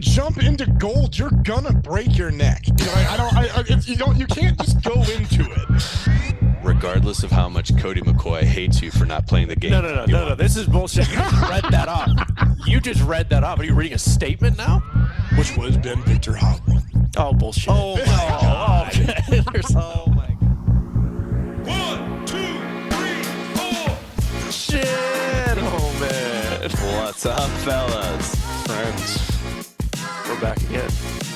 jump into gold, you're gonna break your neck. You know, you can't just go into it. Regardless of how much Cody McCoy hates you for not playing the game. No. This is bullshit. You just read that off. You just read that off. Are you reading a statement now? Which would have been Victor Hovland. Oh, bullshit. Oh, my God. Okay. Oh, my God. 1, 2, 3, 4. Shit. Oh, man. What's up, fellas? Friends. We're back again.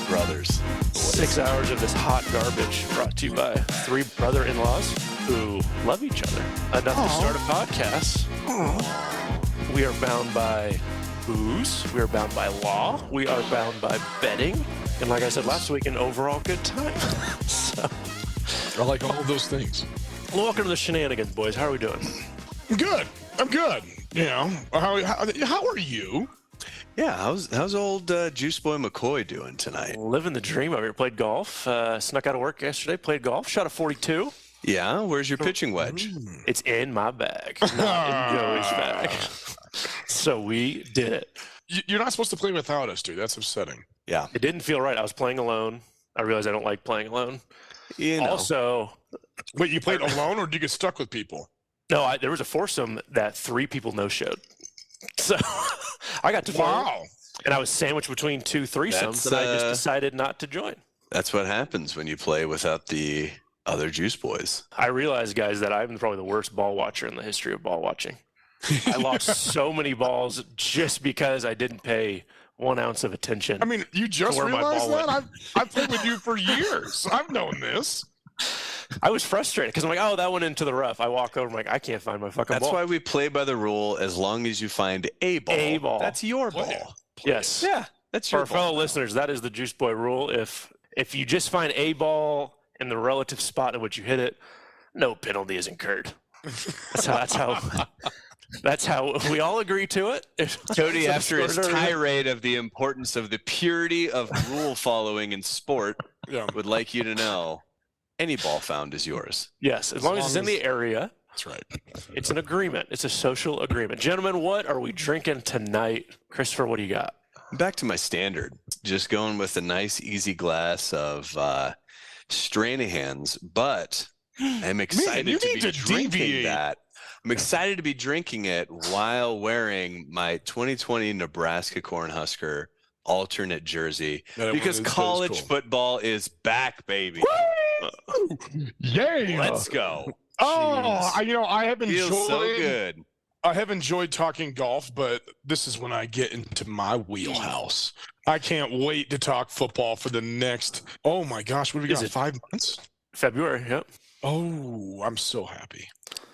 Brothers. 6 hours of this hot garbage brought to you by three brother-in-laws who love each other enough to start a podcast. We are bound by booze. We are bound by law. We are bound by betting. And like I said last week, an overall good time. So, I like all of those things. welcome to the Shenanigans, boys. How are we doing? I'm good. You know, how are you? Yeah, how's old Juice Boy McCoy doing tonight? Living the dream over here. Played golf. Snuck out of work yesterday. Played golf. Shot a 42. Yeah, where's your pitching wedge? It's in my bag, not in Joey's bag. So we did it. You're not supposed to play without us, dude. That's upsetting. Yeah. It didn't feel right. I was playing alone. I realized I don't like playing alone. You know. Also, Wait, you played alone or did you get stuck with people? no, there was a foursome that 3 people no-showed. So I got to play, Wow. and I was sandwiched between 2 threesomes, and I just decided not to join. That's what happens when you play without the other Juice Boys. I realized, guys, that I'm probably the worst ball watcher in the history of ball watching. I lost so many balls just because I didn't pay 1 ounce of attention. I mean, you just where my realized ball that? I've played with you for years. I've known this. I was frustrated because I'm like, oh, that went into the rough. I walk over, I'm like, I can't find my fucking That's ball. why we play by the rule as long as you find a ball. A ball. That's your Play ball. Yes. Yeah, that's For your our ball. fellow listeners, that is the Juice Boy rule. If you just find a ball in the relative spot in which you hit it, no penalty is incurred. That's how we all agree to it. Cody, So after his sort of- tirade of the importance of the purity of rule following in sport, Yeah, would like you to know, any ball found is yours. Yes, as long as it's in the area, that's right. it's an agreement. It's a social agreement. Gentlemen, what are we drinking tonight? Christopher, what do you got? Back to my standard, just going with a nice, easy glass of Shenanigans, but I'm excited you to need be to drinking deviate. that. I'm excited to be drinking it while wearing my 2020 Nebraska Cornhusker alternate jersey That because is college cool. football is back, baby. Yeah. Let's go. Oh, I have Feels so good. I have enjoyed talking golf, but this is when I get into my wheelhouse. I can't wait to talk football for the next. Oh my gosh, what do we Is got? it- 5 months? February, yep. Oh, I'm so happy.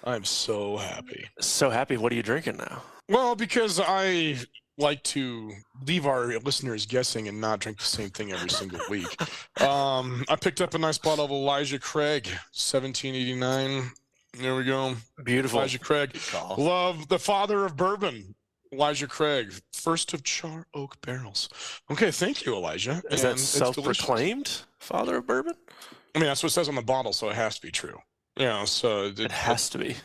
I'm so happy. So happy. What are you drinking now? Well, because I like to leave our listeners guessing and not drink the same thing every single week. I picked up a nice bottle of Elijah Craig, 1789. There we go. Beautiful. Elijah Craig. Call. Love the father of bourbon, Elijah Craig, first of char oak barrels. Okay, thank you, Elijah. Is And that it's delicious. self-proclaimed father of bourbon? I mean, that's what it says on the bottle, so it has to be true. Yeah, so It has to be.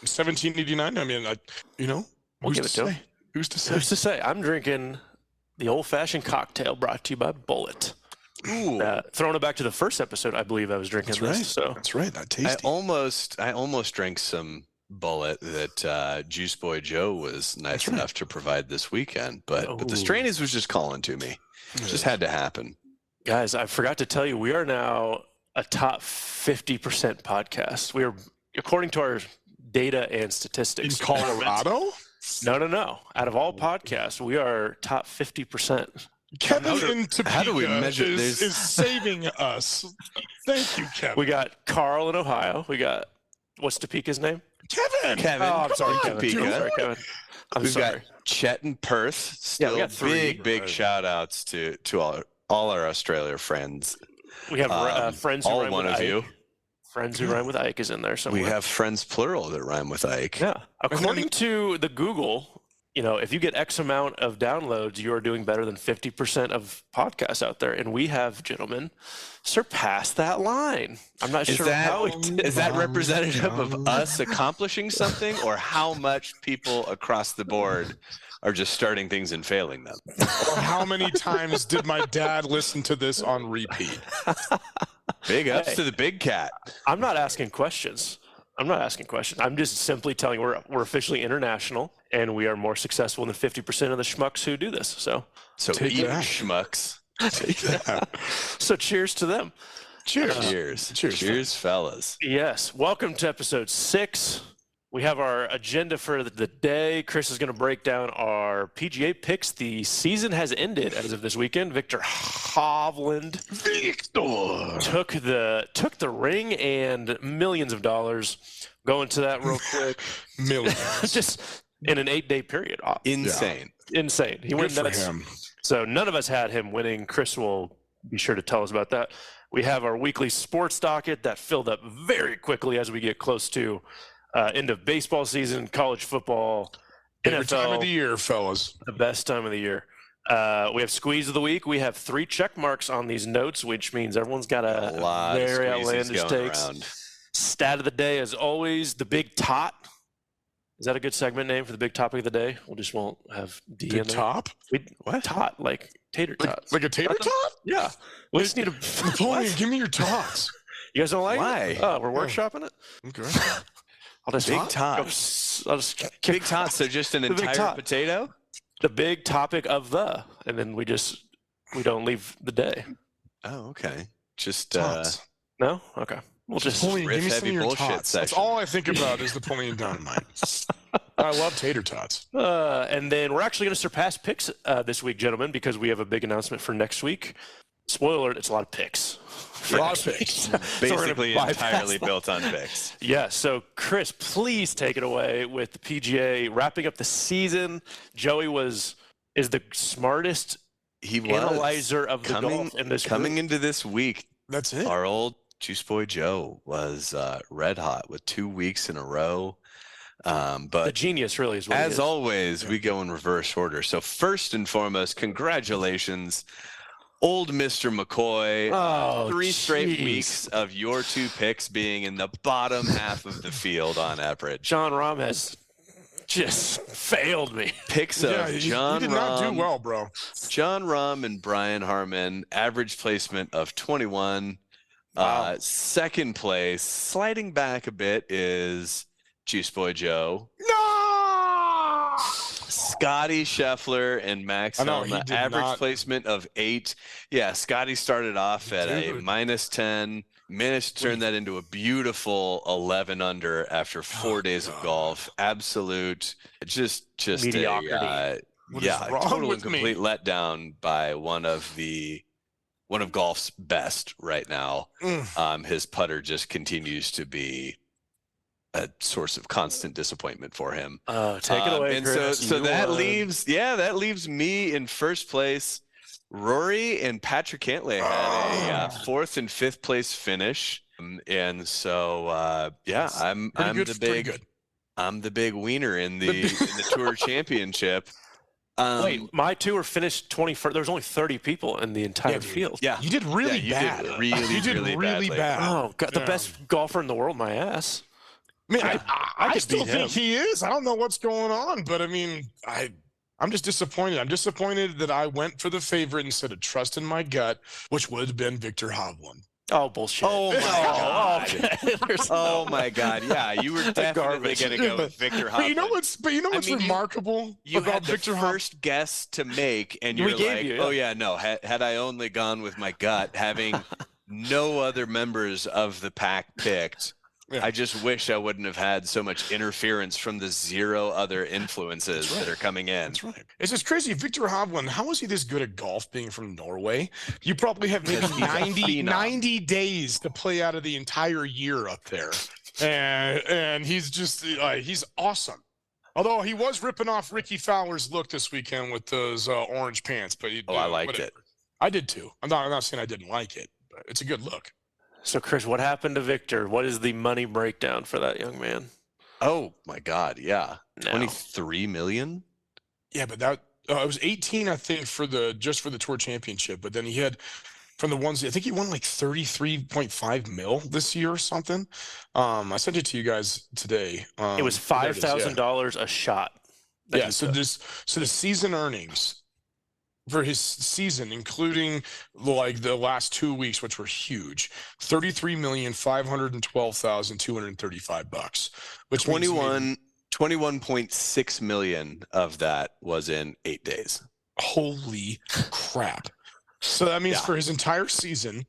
1789. I mean, We'll who's give to it to say? him. Who's to say? Who's to say? I'm drinking the old-fashioned cocktail brought to you by Bullet. Ooh. Throwing it back to the first episode, I believe I was drinking That's this. right. So That's right. That I tasty. almost drank some Bullet that Juice Boy Joe was nice That's right. enough to provide this weekend, but the Ooh. Strainies was just calling to me. It just had to happen. guys, I forgot to tell you, we are now a top 50% podcast. We are, according to our data and In statistics. Colorado? No. Out of all podcasts, we are top 50%. Kevin in Topeka how do we measure is this? saving us. Thank you, Kevin. We got Carl in Ohio. We got, what's Topeka's name? Kevin. Kevin, Oh, I'm sorry, on, Kevin. dude. I'm sorry, Kevin. I'm We've sorry. got Chet in Perth. Still got 3. big shout outs to all our Australia friends. We have friends who all rhyme one with of Ike. you. Friends who rhyme with Ike is in there somewhere. We have friends plural that rhyme with Ike. Yeah. According to the Google, if you get X amount of downloads, you are doing better than 50% of podcasts out there. And we have, gentlemen, surpassed that line. I'm not sure how we did. Is that representative of us accomplishing something, or how much people across the board are just starting things and failing them? Or how many times did my dad listen to this on repeat? Big ups to the big cat. I'm not asking questions. I'm just simply telling you we're officially international, and we are more successful than 50% of the schmucks who do this. So Take eat that. schmucks. Take that. so cheers to them. Cheers. Cheers, fellas. Yes. Welcome to episode 6. We have our agenda for the day. Chris is going to break down our PGA picks. The season has ended as of this weekend. Victor Hovland took the ring and millions of dollars. Go into that real quick. Millions. Just in an 8-day period. Insane. Insane. He Good went for nuts. him. So none of us had him winning. Chris will be sure to tell us about that. We have our weekly sports docket that filled up very quickly as we get close to end of baseball season, college football, Every NFL. time of the year, fellas. The best time of the year. We have squeeze of the week. We have 3 check marks on these notes, which means everyone's got A a lot very of squeezes outlandish going takes. around. Stat of the day, as always, the big tot. Is that a good segment name for the big topic of the day? We just won't have D in Big there. top? What? Tot, like tater tots. Like a tater tot? Yeah. We just need to. Napoleon, give me your tots. You guys don't like Why? it? Oh, we're workshopping it? Okay. I'll just Big go- tots. I'll just kick Big tots. So just an The big entire tot. potato? the big topic of and then we don't leave the day. Oh, okay. Just Tots. No? Okay. We'll just Napoleon, riff give me some heavy of your bullshit tots. That's session. all I think about is Napoleon Dynamite. I love tater tots. and then we're actually going to surpass picks this week, gentlemen, because we have a big announcement for next week. Spoiler alert, it's a lot of picks. A lot of picks. So we're gonna basically bypass entirely that. built on picks. Yeah, so Chris, please take it away with the PGA wrapping up the season. Joey is the smartest He was analyzer of the golf in this coming group. into this week. That's it. Our old Juice Boy Joe was red hot with 2 weeks in a row. The But genius really is what he as is. always, we go in reverse order. So first and foremost, congratulations, old Mr. McCoy. Oh, 3 straight jeez. weeks of your 2 picks being in the bottom half of the field on average. John Rahm has just failed me. Picks Yeah, of you John did not do Rahm, well, bro. John Rahm and Brian Harmon, average placement of 21. Wow. Second place, sliding back a bit, is Juice Boy Joe. No! Scotty Scheffler and Max I know, he Homa, did average not- placement of 8. Yeah, Scotty started off at a Dude. -10, managed to turn that into a beautiful 11 under after 4 days of God. golf. Absolute, just Mediocrity. What is yeah, wrong total and with me? complete letdown by one of golf's best right now. His putter just continues to be a source of constant disappointment for him. Take it away, And Chris. so You that won. leaves me in first place. Rory and Patrick Cantlay had a 4th and 5th place finish, and so I'm Pretty good, the pretty big good. I'm the big wiener in the Tour Championship. Wait, my 2 were finished 21st. There was only 30 people in the entire dude. field. Yeah, You did really you bad. did really, You did really really badly. bad. Oh, God, the Yeah. best golfer in the world, my ass. I mean, I I could still beat think him. he is. I don't know what's going on, but I mean, I'm just disappointed. I'm disappointed that I went for the favorite instead of trusting my gut, which would have been Victor Hovland. Oh, bullshit. Oh, my God. okay. There's Oh my God! Yeah, you were definitely garbage. going to go with Victor Hovland. But you know what's I mean, remarkable You about had the Victor Hovland? first guess to make, and We you're gave like, you, yeah. "Oh yeah, no." Had I only gone with my gut, having no other members of the pack picked, Yeah. I just wish I wouldn't have had so much interference from the 0 other influences That's right. that are coming in. That's right. It's just crazy. Victor Hovland, how is he this good at golf being from Norway? You probably have maybe Because he's a 90 phenom. days to play out of the entire year up there. And he's just, he's awesome. Although he was ripping off Ricky Fowler's look this weekend with those orange pants. But I liked whatever. it. I did too. I'm not saying I didn't like it, but it's a good look. So, Chris, what happened to Victor? What is the money breakdown for that young man? Oh my God! Yeah, No. 23 million. Yeah, but that it was 18, I think, for the tour championship. But then he had from the ones I think he won like 33.5 mil this year or something. I sent it to you guys today. It was there it is, yeah. $5,000 a shot. that Yeah, he so took. the season earnings for his season, including like the last 2 weeks, which were huge, $33,512,235, which means he made 21.6 million of that was in 8 days. holy crap. So that means Yeah. for his entire season,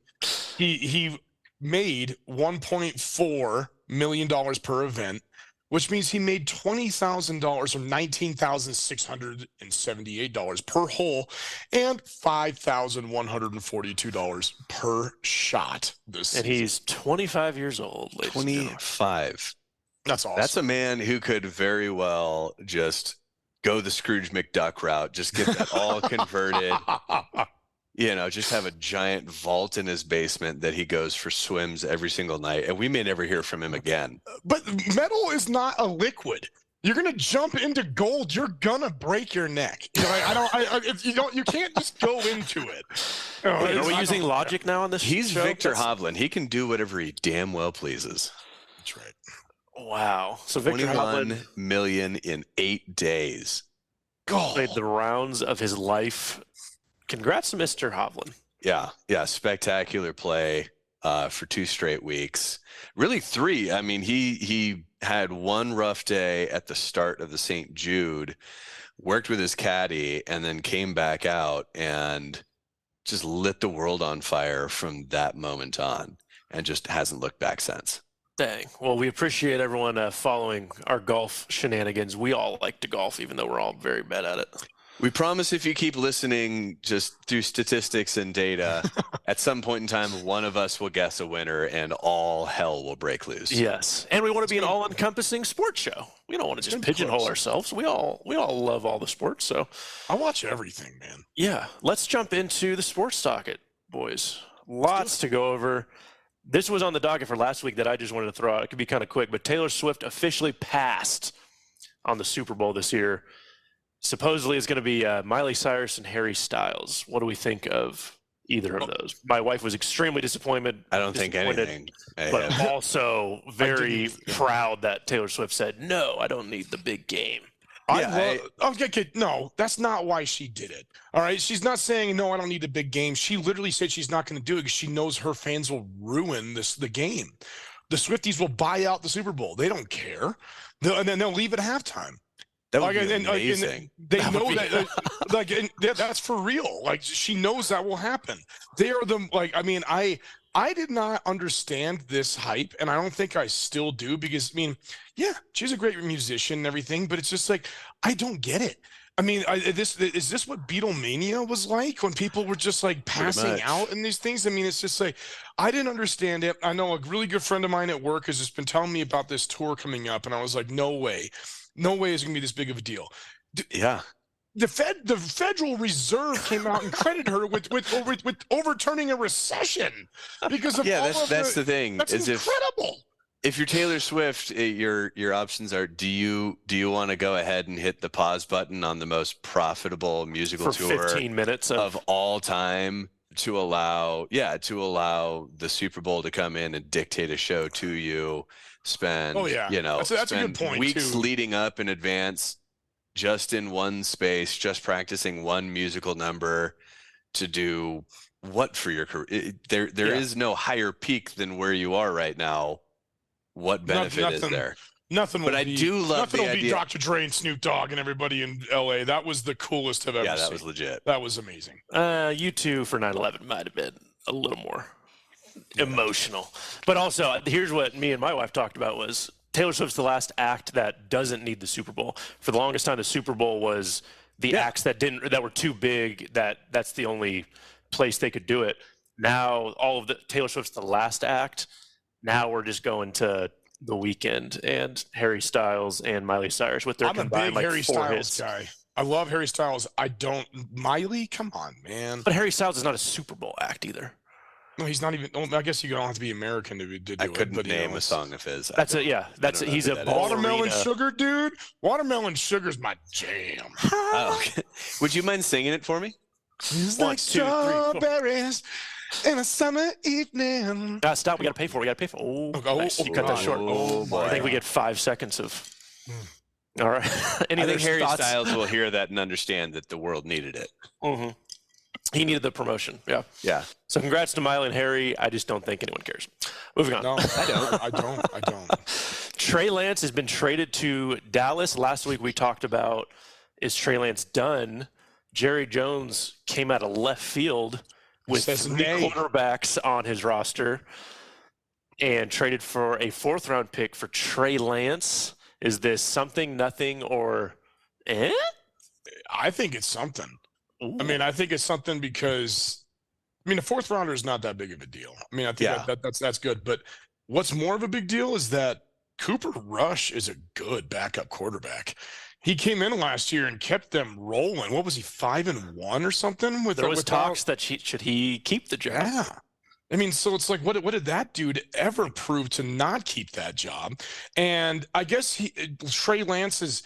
he made $1.4 million per event, which means he made $20,000 or $19,678 per hole and $5,142 per shot this And season. he's 25 years old, ladies and gentlemen. 25. That's awesome. That's a man who could very well just go the Scrooge McDuck route, just get that all converted, just have a giant vault in his basement that he goes for swims every single night. And we may never hear from him again. But metal is not a liquid. You're gonna jump into gold, you're gonna break your neck. You can't just go into it. Are we using logic now on this He's show? Victor Hovland. He can do whatever he damn well pleases. That's right. Wow. So Victor 21 Hovland million in 8 days. played the rounds of his life. Congrats to Mr. Hovland. Yeah, spectacular play for 2 straight weeks. Really 3. I mean, he had one rough day at the start of the St. Jude, worked with his caddy, and then came back out and just lit the world on fire from that moment on, and just hasn't looked back since. Dang. Well, we appreciate everyone following our golf shenanigans. We all like to golf, even though we're all very bad at it. We promise if you keep listening just through statistics and data, at some point in time, one of us will guess a winner and all hell will break loose. Yes. And we want to be an all-encompassing sports show. We don't want to just pigeonhole close. ourselves. We all love all the sports. So, I watch everything, man. yeah, let's jump into the sports docket, boys. Lots to go over. This was on the docket for last week that I just wanted to throw out. It could be kind of quick, but Taylor Swift officially passed on the Super Bowl this year. Supposedly it's going to be Miley Cyrus and Harry Styles. What do we think of either of those? My wife was extremely disappointed. I don't think anything. But also very proud that Taylor Swift said, no, I don't need the big game. Okay, no, that's not why she did it. All right, she's not saying no, I don't need a big game. She literally said she's not going to do it because she knows her fans will ruin the game. The Swifties will buy out the Super Bowl. They don't care, and then they'll leave at halftime. That would be amazing. And they know that, that's for real. Like she knows that will happen. They are the I did not understand this hype, and I don't think I still do because, yeah, she's a great musician and everything, but it's just like, I don't get it. Is this what Beatlemania was like when people were just like passing out in these things? It's just like, I didn't understand it. I know a really good friend of mine at work has just been telling me about this tour coming up, and I was like, no way is going to be this big of a deal. Yeah. The Federal Reserve came out and credited her with overturning a recession because of that's the thing. That's incredible. If you're Taylor Swift, your options are: do you want to go ahead and hit the pause button on the most profitable musical for tour 15 minutes of all time to allow the Super Bowl to come in and dictate a show to you? Spend that's a good point. Weeks leading up in advance, just in one space, just practicing one musical number to do what for your career? There is no higher peak than where you are right now. What benefit is there? Nothing. But I do love the idea. Be Dr. Dre and Snoop Dogg and everybody in LA. That was the coolest I've ever seen. Yeah, that was legit. That was amazing. U2 for 9/11 might have been a little more emotional. But also, here's what me and my wife talked about was Taylor Swift's the last act that doesn't need the Super Bowl. For the longest time, the Super Bowl was the acts that were too big, that's the only place they could do it. Now, Taylor Swift's the last act. Now we're just going to The Weeknd and Harry Styles and Miley Cyrus with their combined, I'm a big Harry 4 Styles hits. guy. I love Harry Styles. Miley, come on, man. But Harry Styles is not a Super Bowl act either. No, he's not even. Oh, I guess you don't have to be American to do I it. couldn't But, name a song of his. That's it. Yeah, that's don't know he's who a that is. Watermelon ballerina. Sugar, dude. Watermelon Sugar's my jam. Oh, okay. Would you mind singing it for me? It's 1, like 2, 3, 4. strawberries in a summer evening. Stop. We got to pay for it. We got to pay for it. Oh, Oh, nice. You oh, cut that God. short. Oh, boy. I think we get 5 seconds of. All right. Any I other think Harry thoughts? Styles will hear that and understand that the world needed it. Mm-hmm. He needed the promotion. Yeah. Yeah. So congrats to Miley and Harry. I just don't think anyone cares. Moving on. No, I don't. Trey Lance has been traded to Dallas. Last week we talked about, is Trey Lance done? Jerry Jones came out of left field with Says 3 nay. quarterbacks on his roster and traded for a 4th-round pick for Trey Lance. Is this something, nothing, or eh? I think it's something. Ooh. I mean, I think it's something because, I mean, a 4th rounder is not that big of a deal. I mean, I think Yeah. that's good. But what's more of a big deal is that Cooper Rush is a good backup quarterback. He came in last year and kept them rolling. What was he, 5-1 or something? There was without- talks that should he keep the job? Yeah. I mean, so it's like, what did that dude ever prove to not keep that job? And I guess Trey Lance is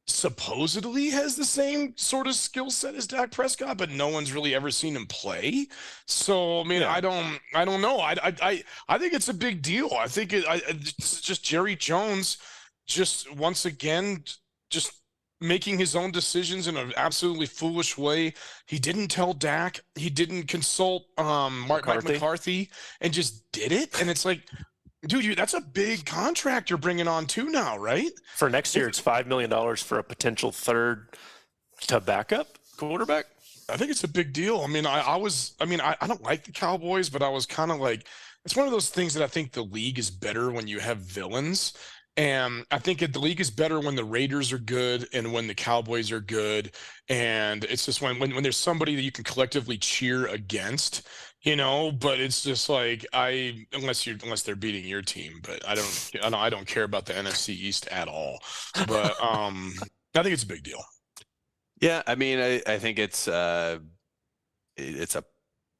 supposedly has the same sort of skill set as Dak Prescott, but no one's really ever seen him play. So I mean, Yeah. I don't know. I think it's a big deal. I think it's just Jerry Jones, just once again, just making his own decisions in an absolutely foolish way. He didn't tell Dak. He didn't consult Mike McCarthy, and just did it. And it's like, dude, that's a big contract you're bringing on too now, right? For next year, it's $5 million for a potential 3rd to backup quarterback. I think it's a big deal. I mean, I don't like the Cowboys, but I was kind of like, it's one of those things that I think the league is better when you have villains. And I think the league is better when the Raiders are good and when the Cowboys are good. And it's just when there's somebody that you can collectively cheer against, but it's just like, unless they're beating your team, but I don't care about the NFC East at all. But I think it's a big deal. Yeah. I mean, I think it's a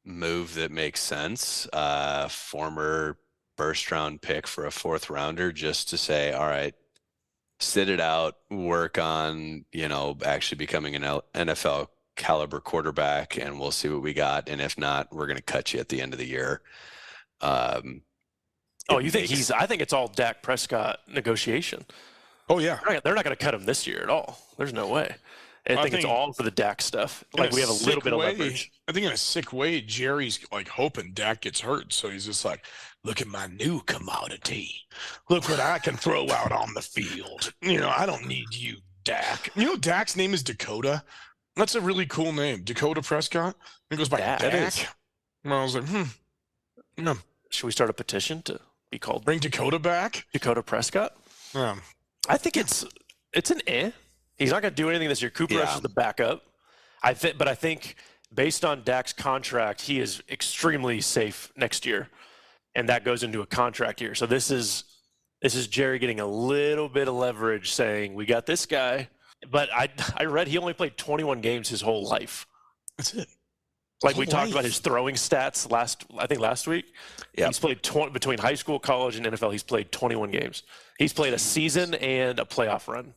move that makes sense. Former 1st-round pick for a 4th rounder, just to say, all right, sit it out, work on, actually becoming an NFL caliber quarterback, and we'll see what we got. And if not, we're going to cut you at the end of the year. I think it's all Dak Prescott negotiation. Oh yeah. They're not going to cut him this year at all. There's no way. I think it's all for the Dak stuff. Like, we have a little bit of leverage. I think in a sick way, Jerry's like hoping Dak gets hurt. So he's just like, look at my new commodity. Look what I can throw out on the field. I don't need you, Dak. Dak's name is Dakota. That's a really cool name. Dakota Prescott. It goes by Dak. Dak. That is. And I was like, no. Should we start a petition to be called Bring Dakota back? Dakota Prescott? Yeah. I think it's an eh. He's not going to do anything this year. Cooper Rush is the backup. But I think based on Dak's contract, he is extremely safe next year, and that goes into a contract year. So this is Jerry getting a little bit of leverage, saying we got this guy. But I read he only played 21 games his whole life. That's it. Like we talked about his throwing stats last week. Yeah. He's played between high school, college, and NFL. He's played 21 games. He's played a season and a playoff run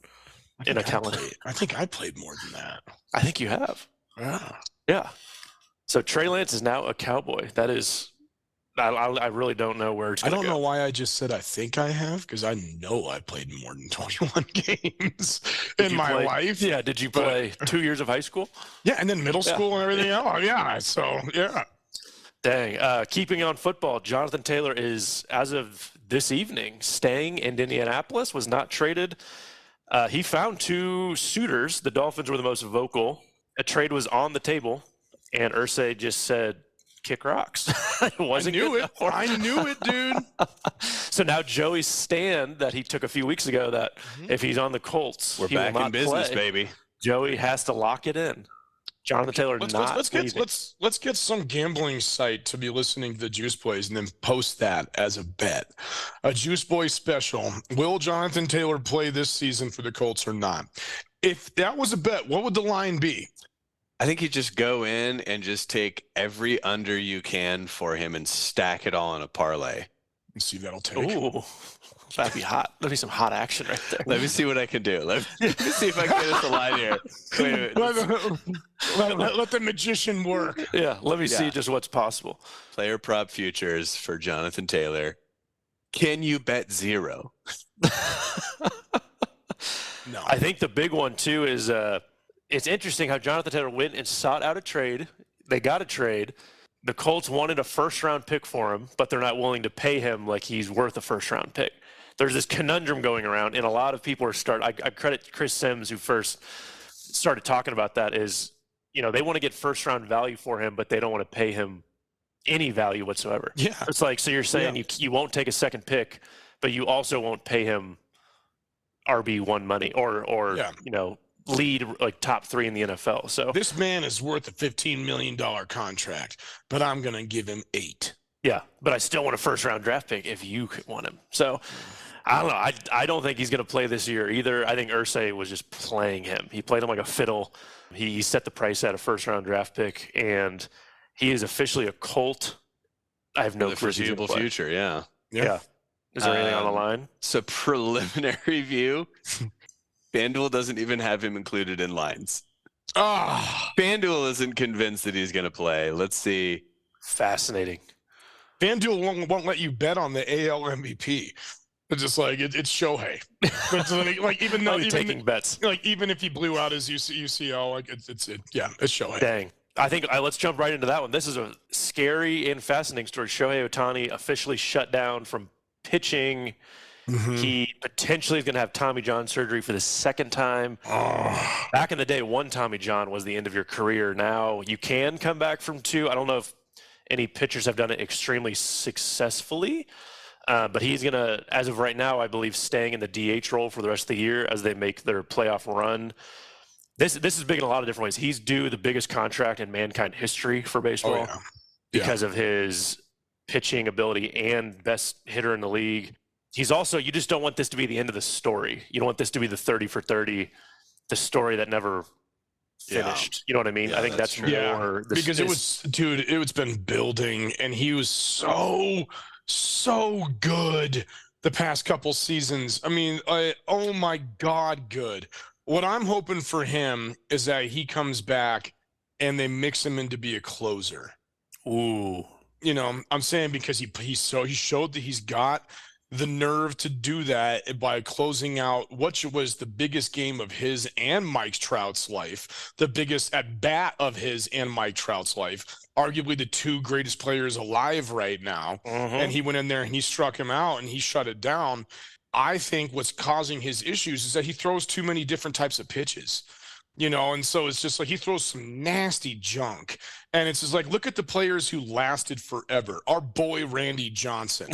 in a calendar. I think I played more than that. I think you have. Yeah. Yeah. So Trey Lance is now a Cowboy. That is, I really don't know where it's I going to don't go. know why I just said I think I have, because I know I played more than 21 games in my life. Yeah. Did you play 2 years of high school? Yeah, and then middle school and everything else. Yeah. So yeah. Dang. Keeping on football, Jonathan Taylor is, as of this evening, staying in Indianapolis, was not traded. He found 2 suitors. The Dolphins were the most vocal. A trade was on the table, and Irsay just said, kick rocks. It wasn't I knew good it. enough for him. I knew it, dude. So now Joey's stand that he took a few weeks ago, that if he's on the Colts, We're he will back in not business, play. baby. Joey has to lock it in. Jonathan Taylor Let's get some gambling site to be listening to the Juice Boys and then post that as a bet. A Juice Boy special. Will Jonathan Taylor play this season for the Colts or not? If that was a bet, what would the line be? I think you just go in and just take every under you can for him and stack it all in a parlay. Let's see if that'll take. Ooh, that'd be hot. That'd be some hot action right there. Let me see what I can do. Let me see if I can get us a line here. Wait, Let the magician work. Yeah, let me see Yeah. just what's possible. Player prop futures for Jonathan Taylor. Can you bet 0? No. I think the big one too is it's interesting how Jonathan Taylor went and sought out a trade. They got a trade. The Colts wanted a first-round pick for him, but they're not willing to pay him like he's worth a first-round pick. There's this conundrum going around, and a lot of people are I credit Chris Sims, who first started talking about that, is, you know, they want to get first-round value for him, but they don't want to pay him any value whatsoever. Yeah. It's like, so you're saying you won't take a second pick, but you also won't pay him RB1 money or you know, lead like top 3 in the NFL. So This man is worth a $15 million contract, but I'm going to give him 8. yeah, but I still want a first-round draft pick if you want him. So I don't know. I don't think he's going to play this year either. I think Irsay was just playing him. He played him like a fiddle. He set the price at a first-round draft pick, and he is officially a Colt. I have no The clue if he's gonna foreseeable play. future, yeah. Yeah. Is there anything on the line? So preliminary view, FanDuel doesn't even have him included in lines. FanDuel isn't convinced that he's going to play. Let's see. Fascinating. FanDuel won't let you bet on the AL MVP. It's just like it's Shohei. It's like even though taking bets. like even if he blew out his UCL, like it's Shohei. Dang. I think let's jump right into that one. This is a scary and fascinating story. Shohei Ohtani officially shut down from pitching. He potentially is going to have Tommy John surgery for the second time. Back in the day, one Tommy John was the end of your career. Now you can come back from 2. I don't know if any pitchers have done it extremely successfully, but he's going to, as of right now, I believe, staying in the DH role for the rest of the year as they make their playoff run. This is big in a lot of different ways. He's due the biggest contract in mankind history for baseball because of his pitching ability and best hitter in the league. He's also, you just don't want this to be the end of the story. You don't want this to be the 30 for 30, the story that never finished. You know what I mean? Yeah, I think that's true. more Because it's been building, and he was so good the past couple seasons. I mean, oh my God, good. What I'm hoping for him is that he comes back and they mix him in to be a closer. Ooh. You know, I'm saying because he showed that he's got the nerve to do that by closing out what was the biggest game of his and Mike Trout's life, the biggest at bat of his and Mike Trout's life, arguably the 2 greatest players alive right now. And he went in there and he struck him out and he shut it down. I think what's causing his issues is that he throws too many different types of pitches, you know, and so it's just like he throws some nasty junk. And it's just like, look at the players who lasted forever. Our boy Randy Johnson.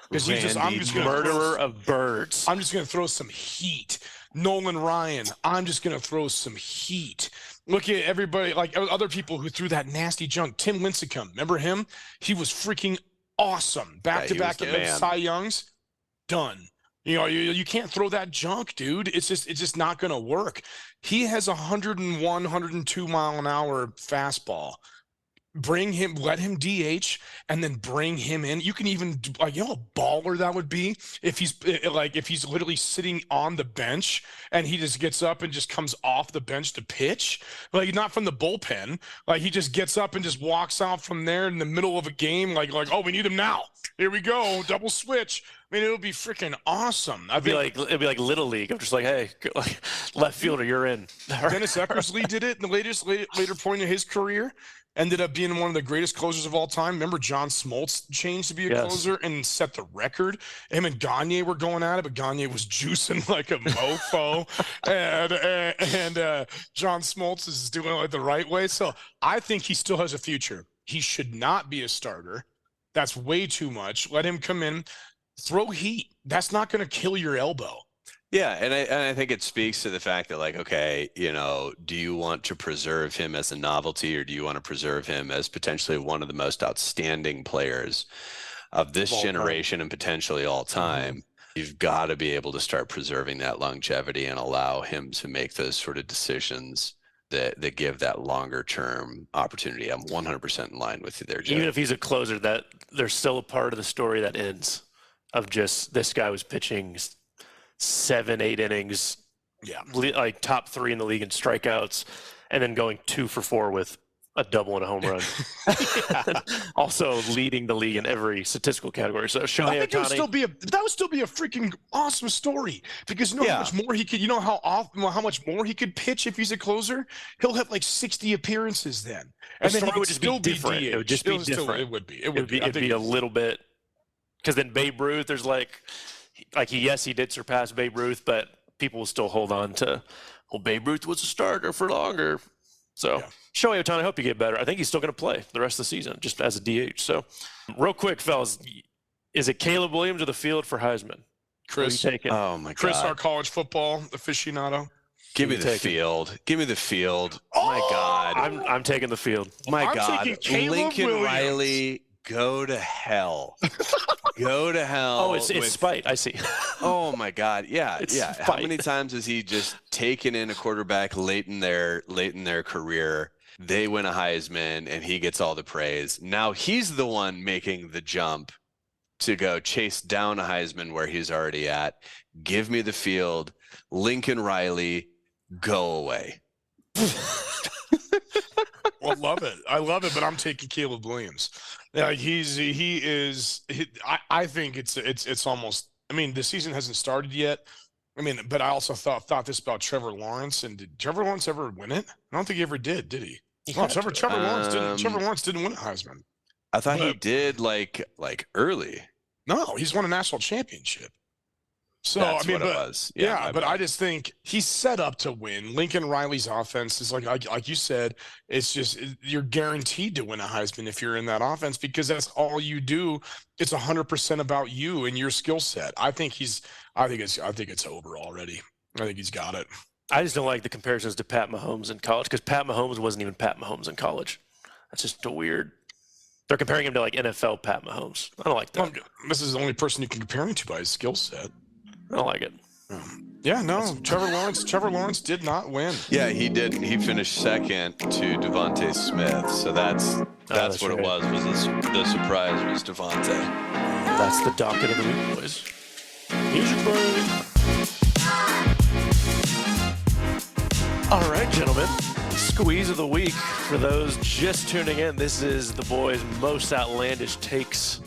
Because I'm just gonna murderer of birds. I'm just going to throw some heat. Nolan Ryan, I'm just going to throw some heat. Look at everybody, like other people who threw that nasty junk. Tim Lincecum, remember him? He was freaking awesome. Back-to-back Cy Youngs, done. You know, you can't throw that junk, dude. It's just not going to work. He has 101, 102 mile an hour fastball. Let him DH and then bring him in. You can even, like, you know, a baller that would be if he's literally sitting on the bench and he just gets up and just comes off the bench to pitch, like not from the bullpen. Like he just gets up and just walks out from there in the middle of a game. Like, oh, we need him now. Here we go. Double switch. I mean, it would be freaking awesome. It'd be like Little League. I'm just like, hey, left fielder, you're in. Dennis Eckersley did it in the later point of his career. Ended up being one of the greatest closers of all time. Remember, John Smoltz changed to be a closer and set the record. Him and Gagne were going at it, but Gagne was juicing like a mofo, and John Smoltz is doing it like the right way. So I think he still has a future. He should not be a starter. That's way too much. Let him come in, throw heat. That's not going to kill your elbow. Yeah, and I think it speaks to the fact that, like, okay, you know, do you want to preserve him as a novelty, or do you want to preserve him as potentially one of the most outstanding players of this generation and potentially all time? You've got to be able to start preserving that longevity and allow him to make those sort of decisions that give that longer term opportunity. I'm 100% in line with you there, Joe. Even if he's a closer, that there's still a part of the story that ends of just this guy was pitching 7-8 innings, like top 3 in the league in strikeouts, and then going 2 for 4 with a double and a home run. Also leading the league in every statistical category. So Shohei Ohtani, that would still be a freaking awesome story, because you know how much more he could, how much more he could pitch if he's a closer. He'll have like 60 appearances then, and then he would just be different. It would just be different. It would be. It'd be a little bit, because then Babe Ruth, there's like he did surpass Babe Ruth, but people will still hold on to, well, Babe Ruth was a starter for longer. So Shohei Ohtani, I hope you get better. I think he's still going to play the rest of the season, just as a DH. So real quick, fellas, is it Caleb Williams or the field for Heisman? Chris. Oh, my God. Chris, our college football aficionado. Give me the field. Give me the field. Oh, my God. I'm taking the field. My God. Lincoln Williams. Riley, go to hell. Go to hell. Oh, it's spite. I see. Oh, my God. Yeah. Spite. How many times has he just taken in a quarterback late in their career? They win a Heisman and he gets all the praise. Now he's the one making the jump to go chase down a Heisman where he's already at. Give me the field. Lincoln Riley, go away. Well, I love it, but I'm taking Caleb Williams. I think it's almost, I mean, the season hasn't started yet. I mean, but I also thought this about Trevor Lawrence. And did Trevor Lawrence ever win it? I don't think he ever did he? Trevor Lawrence didn't win a Heisman. I thought he did like early. No, he's won a national championship. So That's I mean, what it was. Yeah, but I just think he's set up to win. Lincoln Riley's offense is like you said, it's just you're guaranteed to win a Heisman if you're in that offense, because that's all you do. It's 100% about you and your skill set. I think it's over already. I think he's got it. I just don't like the comparisons to Pat Mahomes in college, because Pat Mahomes wasn't even Pat Mahomes in college. That's just a weird. They're comparing him to like NFL Pat Mahomes. I don't like that. Well, this is the only person you can compare him to by his skill set. I don't like it. Trevor Lawrence did not win. Yeah, he didn't. He finished second to Devontae Smith. So that's what right. it was the surprise was Devontae. That's the docket of the week, boys. Music break. All right, gentlemen. Squeeze of the week. For those just tuning in, this is the boys' most outlandish takes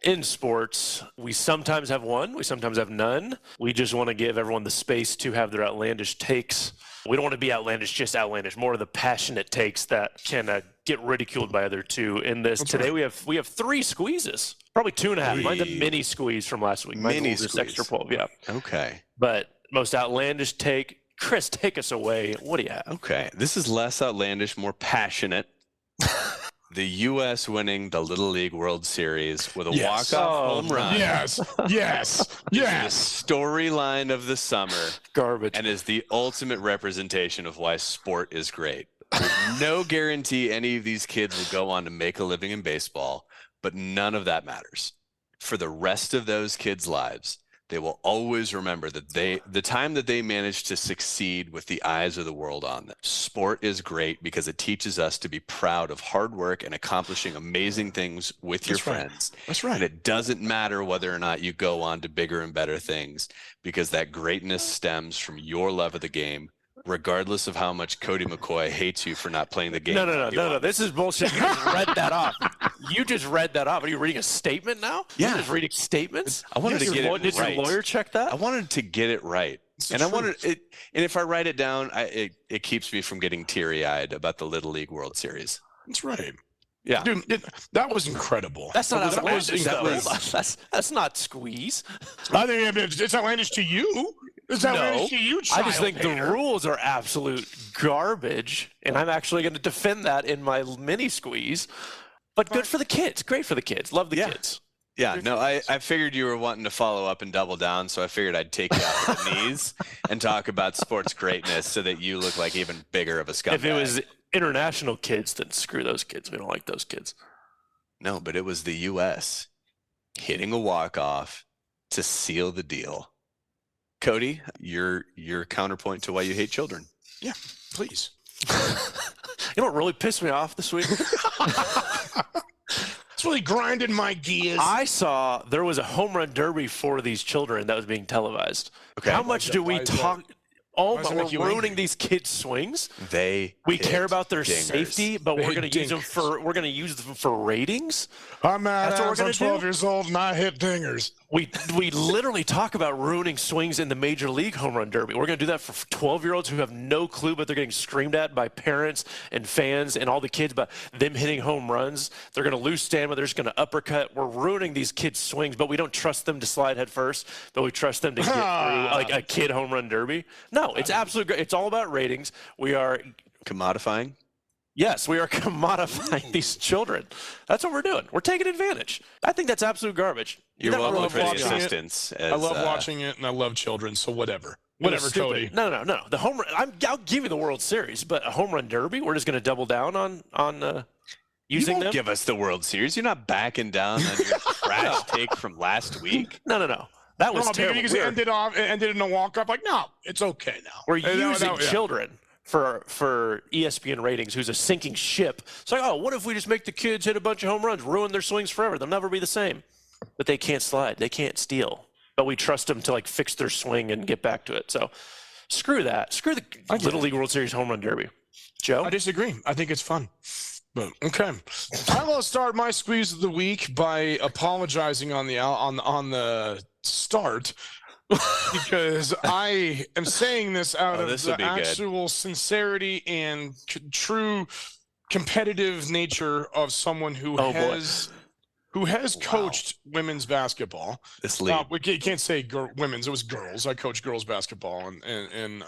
in sports. We sometimes have one, we sometimes have none. We just want to give everyone the space to have their outlandish takes. We don't want to be outlandish, just outlandish. More of the passionate takes that can get ridiculed by other two. In this today, we have 3 squeezes, probably 2.5. Mine's a mini squeeze from last week. Mine's just extra 12. Yeah. Okay. But most outlandish take. Chris, take us away. What do you have? Okay. This is less outlandish, more passionate. The U.S. winning the Little League World Series with a walk-off home run. Yes. Storyline of the summer. Garbage. And is the ultimate representation of why sport is great. There's no guarantee any of these kids will go on to make a living in baseball, but none of that matters. For the rest of those kids' lives, they will always remember that the time that they managed to succeed with the eyes of the world on them. Sport is great because it teaches us to be proud of hard work and accomplishing amazing things with your friends. That's right. And it doesn't matter whether or not you go on to bigger and better things, because that greatness stems from your love of the game, regardless of how much Cody McCoy hates you for not playing the game. No. This is bullshit. You just read that off. You just read that off. Are you reading a statement now? Yeah. You're just reading statements? I wanted to get it right. Did your lawyer check that? I wanted to get it right. And I wanted it. And if I write it down, it keeps me from getting teary-eyed about the Little League World Series. That's right. Yeah. Dude, that was incredible. That's not outlandish. That That's not squeeze. I think it's outlandish to you. It's outlandish to you, I just think hater. the rules are absolute garbage, and I'm actually going to defend that in my mini squeeze. But good for the kids. Great for the kids. Love the kids. Yeah, no, I figured you were wanting to follow up and double down, so I figured I'd take you off the knees and talk about sports greatness so that you look like even bigger of a scumbag. If it was international kids, then screw those kids. We don't like those kids. No, but it was the U.S. hitting a walk-off to seal the deal. Cody, your counterpoint to why you hate children. Yeah, please. You know what really pissed me off this week? It's really grinding my gears. I saw there was a home run derby for these children that was being televised. Okay. How much do we talk? Oh, Why does but it we're make you ruining angry? these kids' swings. We care about their dingers. safety, but They we're hit going to use them dingers. we're going to use them for ratings. I'm mad. That's what we're I'm gonna 12 do? years old and I hit dingers. We literally talk about ruining swings in the Major League home run derby. We're going to do that for 12-year-olds who have no clue, but they're getting screamed at by parents and fans and all the kids about them hitting home runs. They're going to lose stamina. They're just going to uppercut. We're ruining these kids' swings, but we don't trust them to slide head first, but we trust them to get through like a kid home run derby. No, it's absolutely great. It's all about ratings. We are Commodifying. Yes, we are commodifying these children. That's what we're doing. We're taking advantage. I think that's absolute garbage. You're That welcome really for the pisses me off. assistance. I love watching it and I love children, so whatever. It was Whatever, stupid. Cody. No. The home run. I'll give you the World Series, but a home run derby. We're just going to double down on You using won't them. give us the World Series. You're not backing down on your trash take from last week. No. That was No, terrible. because it ended in a walk-off. Like, no, it's okay now. We're And using yeah. children for ESPN ratings, who's a sinking ship. It's like, oh, what if we just make the kids hit a bunch of home runs, ruin their swings forever? They'll never be the same. But they can't slide. They can't steal. But we trust them to, like, fix their swing and get back to it. So screw that. Screw the Little League World Series home run derby. Joe? I disagree. I think it's fun. But okay, I will start my squeeze of the week by apologizing on the start because I am saying this out of this'll the be good. actual sincerity and true competitive nature of someone who Oh, boy. has coached women's basketball. This league. We can't say women's; it was girls. I coached girls basketball and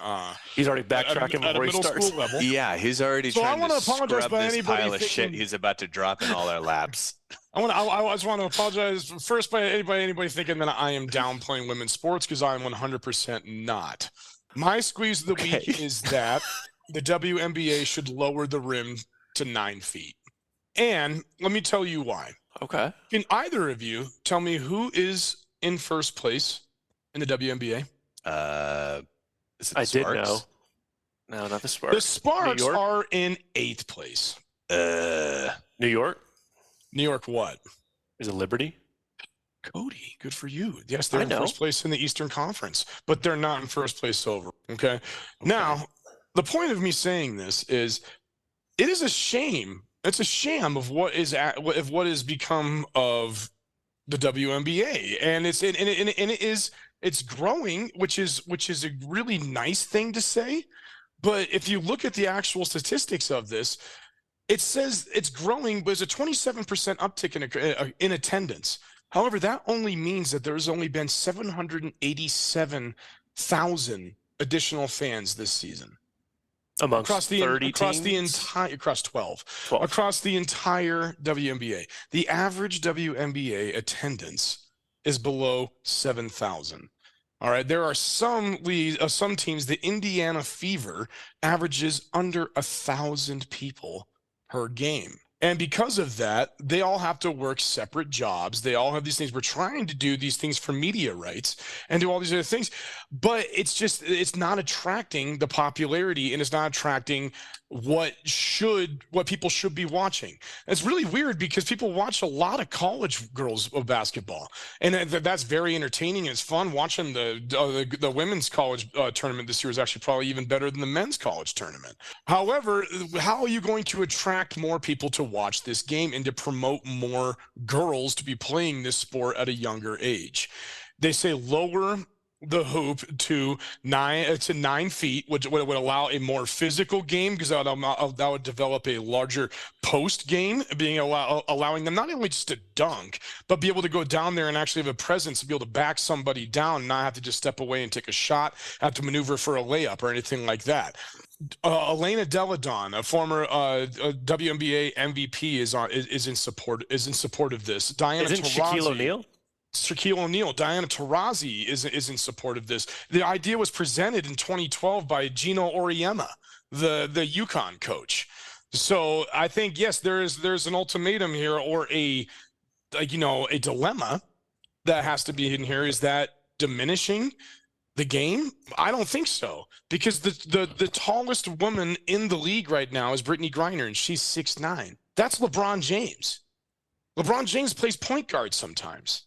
He's already backtracking at a before he middle starts. school level. Yeah, he's already So I trying wanna to apologize scrub by this anybody pile of shit thinking- he's about to drop in all our laps. I just want to apologize first by anybody thinking that I am downplaying women's sports because I am 100% not. My squeeze of the week is that the WNBA should lower the rim to 9 feet. And let me tell you why. Okay. Can either of you tell me who is in first place in the WNBA? Is it I did Sparks? know. No, not the Sparks. The Sparks New York? are in 8th place. New York? New York what? Is it Liberty? Cody, good for you. Yes, they're I in know. first place in the Eastern Conference, but they're not in first place over. Okay. Now, the point of me saying this is it is a shame. It's a sham of what is become of the WNBA. And it's growing, which is a really nice thing to say. But if you look at the actual statistics of this, it says it's growing, but there's a 27% uptick in attendance. However, that only means that there's only been 787,000 additional fans this season Amongst across the 30 across the teams? entire across 12 12. across the entire WNBA. The average WNBA attendance is below 7,000. All right, there are some teams. The Indiana Fever averages under 1,000 people per game. And because of that, they all have to work separate jobs. They all have these things. We're trying to do these things for media rights and do all these other things. But it's not attracting the popularity, and it's not attracting what people should be watching. It's really weird because people watch a lot of college girls basketball, and that's very entertaining and it's fun. Watching the women's college tournament this year is actually probably even better than the men's college tournament. However, how are you going to attract more people to watch this game and to promote more girls to be playing this sport at a younger age? They say lower the hoop to 9 feet, which would allow a more physical game, because that would develop a larger post game, allowing them not only just to dunk, but be able to go down there and actually have a presence and be able to back somebody down, not have to just step away and take a shot, have to maneuver for a layup or anything like that. Elena Deladon, a former WNBA MVP, is in support of this. Diana Isn't Shaquille Taurasi- O'Neal? Shaquille O'Neal, Diana Taurasi is in support of this. The idea was presented in 2012 by Gino Auriemma, the UConn coach. So I think, yes, there's an ultimatum here, or a dilemma that has to be in here. Is that diminishing The game? I don't think so, because the tallest woman in the league right now is Brittany Griner, and she's 6'9". That's LeBron James. LeBron James plays point guard sometimes.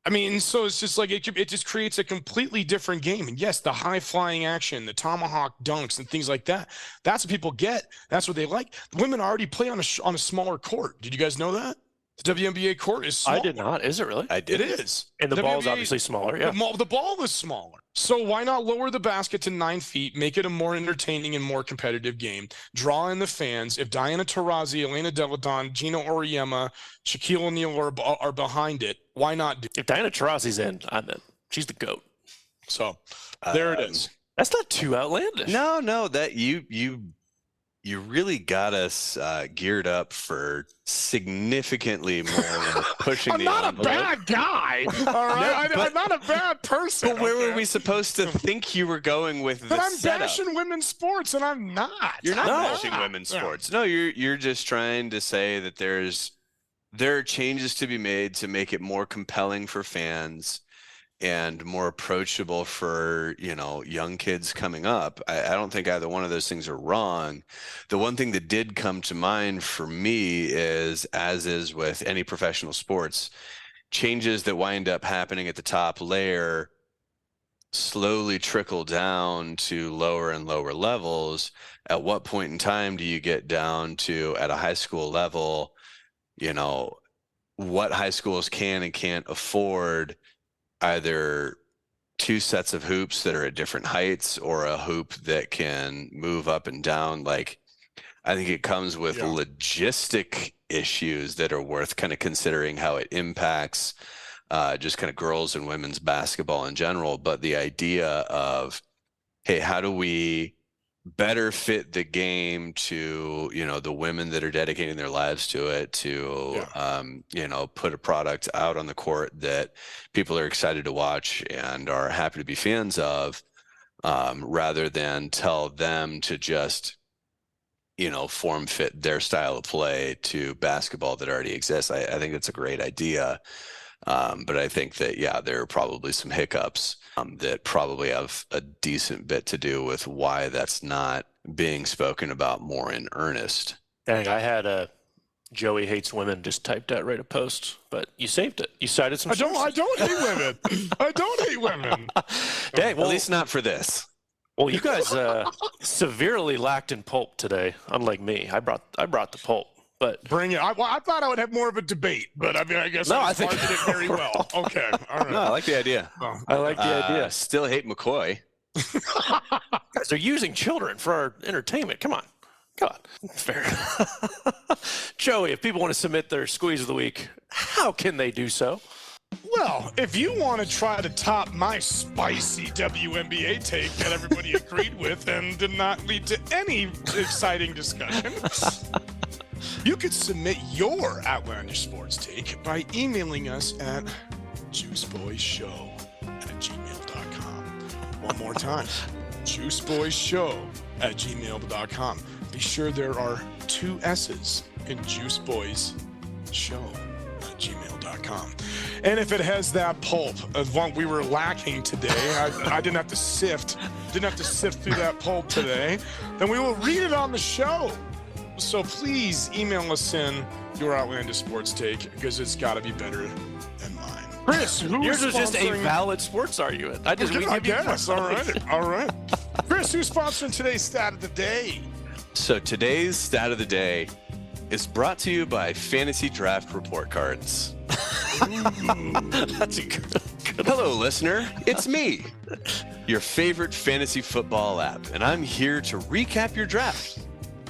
I mean, so it's just like it just creates a completely different game. And yes, the high flying action, the tomahawk dunks, and things like that. That's what people get. That's what they like. The women already play on a smaller court. Did you guys know that? The WNBA court is smaller. I did not. Is it really? I did. It is. And the ball's obviously smaller. Yeah. The ball is smaller. So why not lower the basket to 9 feet, make it a more entertaining and more competitive game, draw in the fans. If Diana Taurasi, Elena Deladon, Gina Auriemma, Shaquille O'Neal are behind it, why not do it? If Diana Taurasi's in, I'm in. She's the GOAT. So there it is. That's not too outlandish. No, that you really got us geared up for significantly more pushing I'm the not envelope. a bad guy. All right, I'm not a bad person. But where okay? were we supposed to think you were going with this But I'm setup? bashing women's sports, and I'm not. You're not No. bashing women's sports. No, you're just trying to say that there are changes to be made to make it more compelling for fans and more approachable for, young kids coming up. I don't think either one of those things are wrong. The one thing that did come to mind for me is, as is with any professional sports, changes that wind up happening at the top layer slowly trickle down to lower and lower levels. At what point in time do you get down to, at a high school level, what high schools can and can't afford either 2 sets of hoops that are at different heights or a hoop that can move up and down? Like, I think it comes with logistic issues that are worth kind of considering how it impacts just kind of girls and women's basketball in general. But the idea of, hey, how do we better fit the game to, the women that are dedicating their lives to it, to, put a product out on the court that people are excited to watch and are happy to be fans of, rather than tell them to just, form fit their style of play to basketball that already exists. I think that's a great idea. But I think that, there are probably some hiccups that probably have a decent bit to do with why that's not being spoken about more in earnest. Dang, I had a Joey hates women just typed out right a post, but you saved it. You cited some I don't hate women. I don't hate women. Dang, well, At least not for this. Well, you guys severely lacked in pulp today, unlike me. I brought the pulp. But bring it. I thought I would have more of a debate, but I mean, I guess I think it very well. Okay, all right. No, I like the idea. Oh. I like the idea. Still hate McCoy. Guys, they're using children for our entertainment. Come on. Fair. Joey, if people want to submit their squeeze of the week, how can they do so? Well, if you want to try to top my spicy WNBA take that everybody agreed with and did not lead to any exciting discussion, you could submit your outlandish sports take by emailing us at juiceboyshow@gmail.com. One more time, juiceboyshow@gmail.com. Be sure there are 2 S's in juiceboyshow@gmail.com. And if it has that pulp of what we were lacking today, I didn't have to sift through that pulp today, then we will read it on the show. So please email us in your outlandish sports take, because it's got to be better than mine. Chris, yours is just a valid sports argument. I guess. All right. Chris, who's sponsoring today's stat of the day? So today's stat of the day is brought to you by Fantasy Draft Report Cards. That's a good Hello, listener. It's me, your favorite fantasy football app, and I'm here to recap your draft.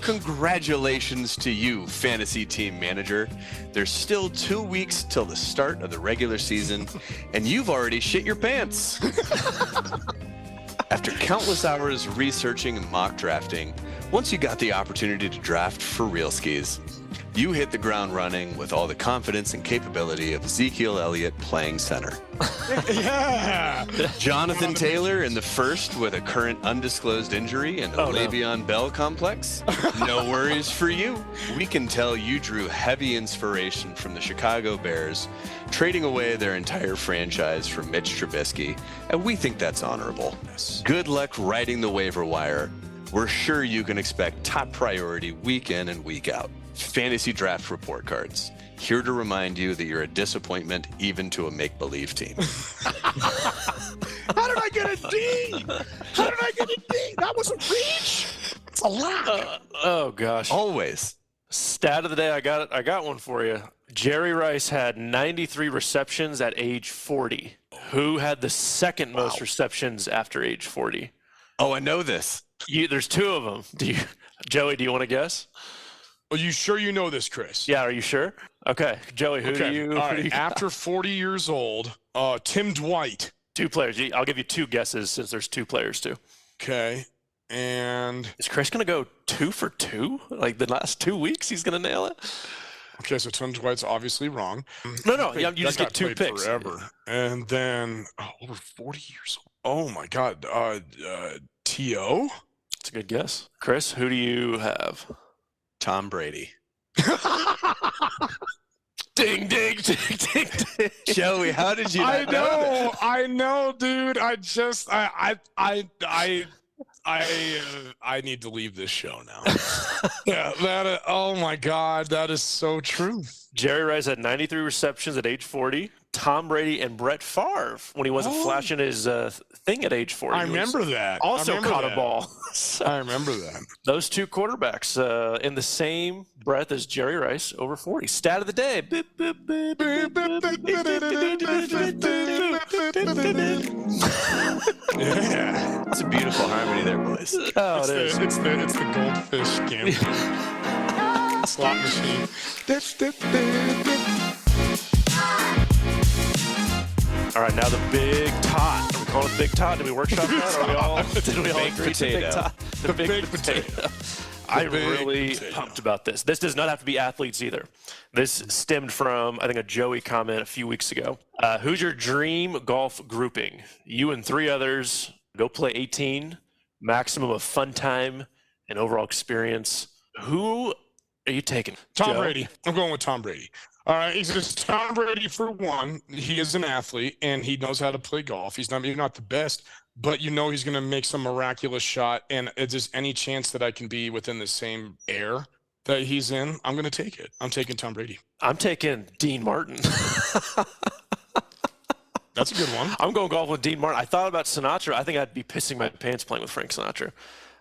Congratulations to you, fantasy team manager. There's still 2 weeks till the start of the regular season, and you've already shit your pants. After countless hours researching and mock drafting, once you got the opportunity to draft for real skis, You hit the ground running with all the confidence and capability of Ezekiel Elliott playing center. Yeah. Jonathan Taylor in the first with a current undisclosed injury in the Le'Veon Bell complex. No worries for you. We can tell you drew heavy inspiration from the Chicago Bears, trading away their entire franchise for Mitch Trubisky, and we think that's honorable. Good luck riding the waiver wire. We're sure you can expect top priority week in and week out. Fantasy draft report cards. Here to remind you that you're a disappointment even to a make-believe team. How did I get a D? How did I get a D? That was a reach. It's a lot. Oh gosh. Always. Stat of the day, I got one for you. Jerry Rice had 93 receptions at age 40. Who had the second most receptions after age 40? Oh, I know this. There's two of them. Joey, do you want to guess? Are you sure you know this, Chris? Yeah, are you sure? Okay, Joey, who do you? All who do right. you got? After 40 years old, Tim Dwight. Two players. I'll give you two guesses since there's two players too. Okay. And Is Chris gonna go 2 for 2? Like the last 2 weeks, he's gonna nail it. okay, so Tim Dwight's obviously wrong. No, you just That get two guy played picks. forever. And then over 40 years old. Oh my God. T.O. That's a good guess. Chris, who do you have? Tom Brady. Ding, ding, ding, ding, ding. Joey, how did you not know that? I know, dude. I need to leave this show now. Yeah, oh my God, that is so true. Jerry Rice had 93 receptions at age 40. Tom Brady and Brett Favre, when he wasn't flashing his thing at age 40. I remember that. Also caught a ball. So, I remember that. those two quarterbacks in the same breath as Jerry Rice, over 40. Stat of the day. Boop, boop, boop, boop, Yeah. It's a beautiful harmony there, boys. Oh, it is. It's the goldfish gambling slot machine. All right, now the Big Tot. Are we calling it Big Tot? Did we workshop that? Are we all, did we all Baked agree to Big potato. Tot? The Big Potato. I'm big really potato. pumped about this. This does not have to be athletes either. This stemmed from, I think, a Joey comment a few weeks ago. Who's your dream golf grouping? You and 3 others go play 18, maximum of fun time and overall experience. Who are you taking? Tom Joe? Brady. I'm going with Tom Brady. All right, he's just Tom Brady for one. He is an athlete and he knows how to play golf. He's not maybe not the best, but you know he's going to make some miraculous shot. And if there's any chance that I can be within the same air that he's in, I'm going to take it. I'm taking Tom Brady. I'm taking Dean Martin. That's a good one. I'm going golf with Dean Martin. I thought about Sinatra. I think I'd be pissing my pants playing with Frank Sinatra.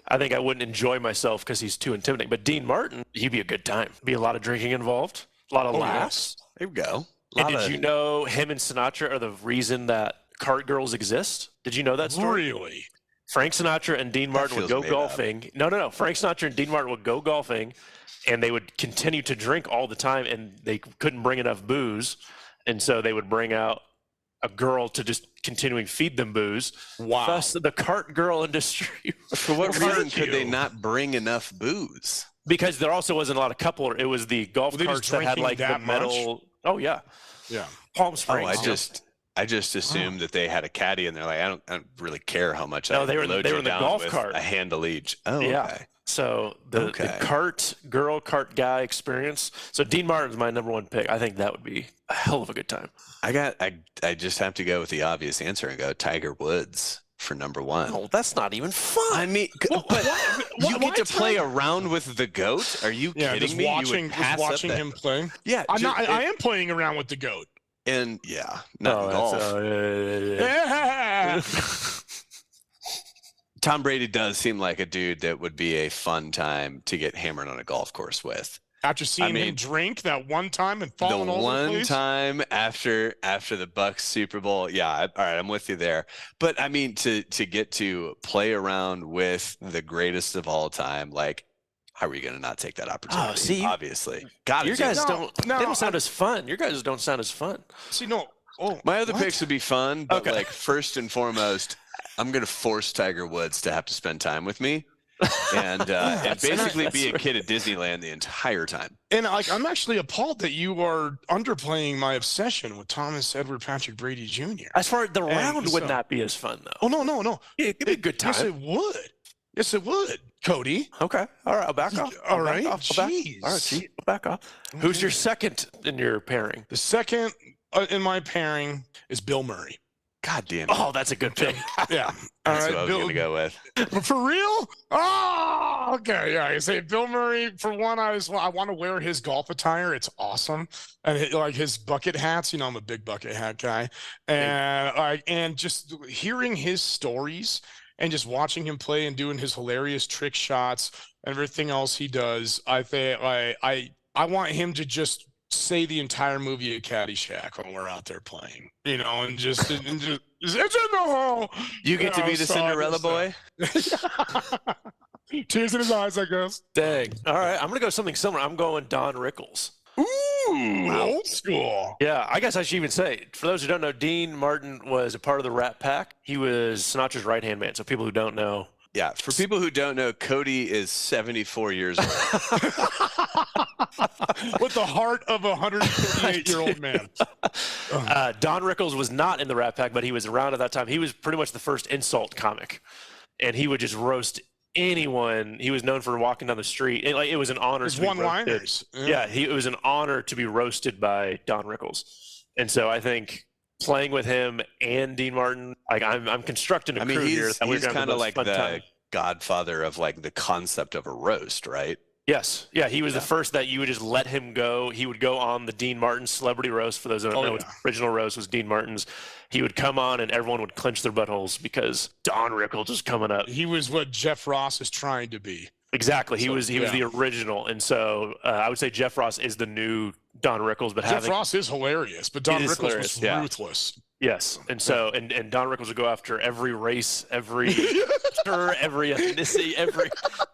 I think I wouldn't enjoy myself because he's too intimidating. But Dean Martin, he'd be a good time. Be a lot of drinking involved, a lot of laughs. There we go. And did you know him and Sinatra are the reason that cart girls exist? Did you know that story? Really? Frank Sinatra and Dean Martin would feels go made golfing. No. Frank Sinatra and Dean Martin would go golfing, and they would continue to drink all the time, and they couldn't bring enough booze. And so they would bring out a girl to just continuing feed them booze. Wow. Thus, the cart girl industry. For what reason could they not bring enough booze? Because there also wasn't a lot of couple. It was the golf Were they carts just that had drinking like the that metal. Oh yeah, Yeah. Palm Oh, Springs. I just assumed that they had a caddy and they're like, I don't really care how much No, I they were load in you the down golf with cart. a handle each. Oh, Yeah. okay. So the cart girl, cart guy experience. So Dean Martin's my number one pick. I think that would be a hell of a good time. I just have to go with the obvious answer and go Tiger Woods for number one. Oh, that's not even fun. I mean, you get to play around with the GOAT? Are you Yeah, kidding just me? You watching, would just pass up watching that- him play. Yeah, I am playing around with the GOAT. and yeah, not in golf. Yeah. Tom Brady does seem like a dude that would be a fun time to get hammered on a golf course with. After seeing him drink that one time and falling The all over the one place. time after the Bucks Super Bowl, yeah, all right, I'm with you there. But I mean, to get to play around with the greatest of all time, like, how are you going to not take that opportunity? Oh, see, obviously, got Your guys No, they don't sound as fun. Your guys don't sound as fun. See, no. Oh, My other what? picks would be fun, but Okay. like first and foremost, I'm going to force Tiger Woods to have to spend time with me. and basically be a right. kid at Disneyland the entire time. And like, I'm actually appalled that you are underplaying my obsession with Thomas Edward Patrick Brady Jr. As far as the round would so- not be as fun, though. Oh, no. It'd be a good time. Yes, it would. Yes, it would, Cody. Okay. All right. I'll back off. All I'll back right. off. All right. Jeez. I'll back off. Who's your second in your pairing? The second in my pairing is Bill Murray. God damn it. Oh, that's a good pick. Yeah. That's All what I right, was going to go with. For real? Oh, okay. Yeah, I say Bill Murray. For one, I want to wear his golf attire. It's awesome, and like his bucket hats. You know, I'm a big bucket hat guy, and just hearing his stories and just watching him play and doing his hilarious trick shots and everything else he does. I think I want him to just say the entire movie at Caddyshack when we're out there playing, you know, and just it's in the hole. You get to be the Cinderella boy? Tears in his eyes, I guess. Dang. All right. I'm going to go something similar. I'm going Don Rickles. Ooh, old school. Yeah, I guess I should even say, for those who don't know, Dean Martin was a part of the Rat Pack. He was Sinatra's right-hand man. So people who don't know. Yeah, for people who don't know, Cody is 74 years old. With the heart of a 138-year-old man. Don Rickles was not in the Rat Pack, but he was around at that time. He was pretty much the first insult comic. And he would just roast anyone. He was known for walking down the street. It was an honor to be one-liners. roasted. Yeah, it was an honor to be roasted by Don Rickles. And so I think playing with him and Dean Martin, like I'm constructing a crew here. He's kind of like the godfather of like the concept of a roast, right? Yes. Yeah, he was the first that you would just let him go. He would go on the Dean Martin celebrity roast. For those who don't know, his original roast was Dean Martin's. He would come on and everyone would clench their buttholes because Don Rickles was coming up. He was what Jeff Ross is trying to be. Exactly. He was the original. And so I would say Jeff Ross is the new Don Rickles. But Jeff Ross is hilarious, but Don Rickles was ruthless. Yes. And so, and Don Rickles would go after every race, every every ethnicity,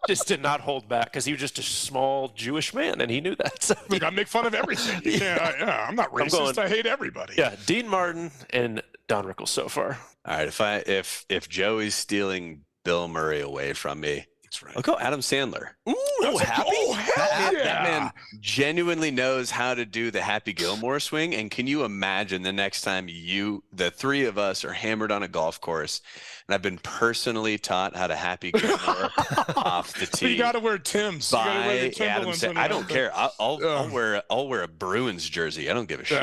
just did not hold back because he was just a small Jewish man and he knew that. So I make fun of everything. I'm not racist. I hate everybody. Yeah. Dean Martin and Don Rickles so far. All right. If Joey's stealing Bill Murray away from me, that's right. I'll go Adam Sandler. Ooh, Happy? hell yeah. That man genuinely knows how to do the Happy Gilmore swing. And can you imagine the next time the three of us are hammered on a golf course and I've been personally taught how to Happy Gilmore off the tee. You got to wear Tim's. By Adam Sandler. I don't care. I'll wear a Bruins jersey. I don't give a shit.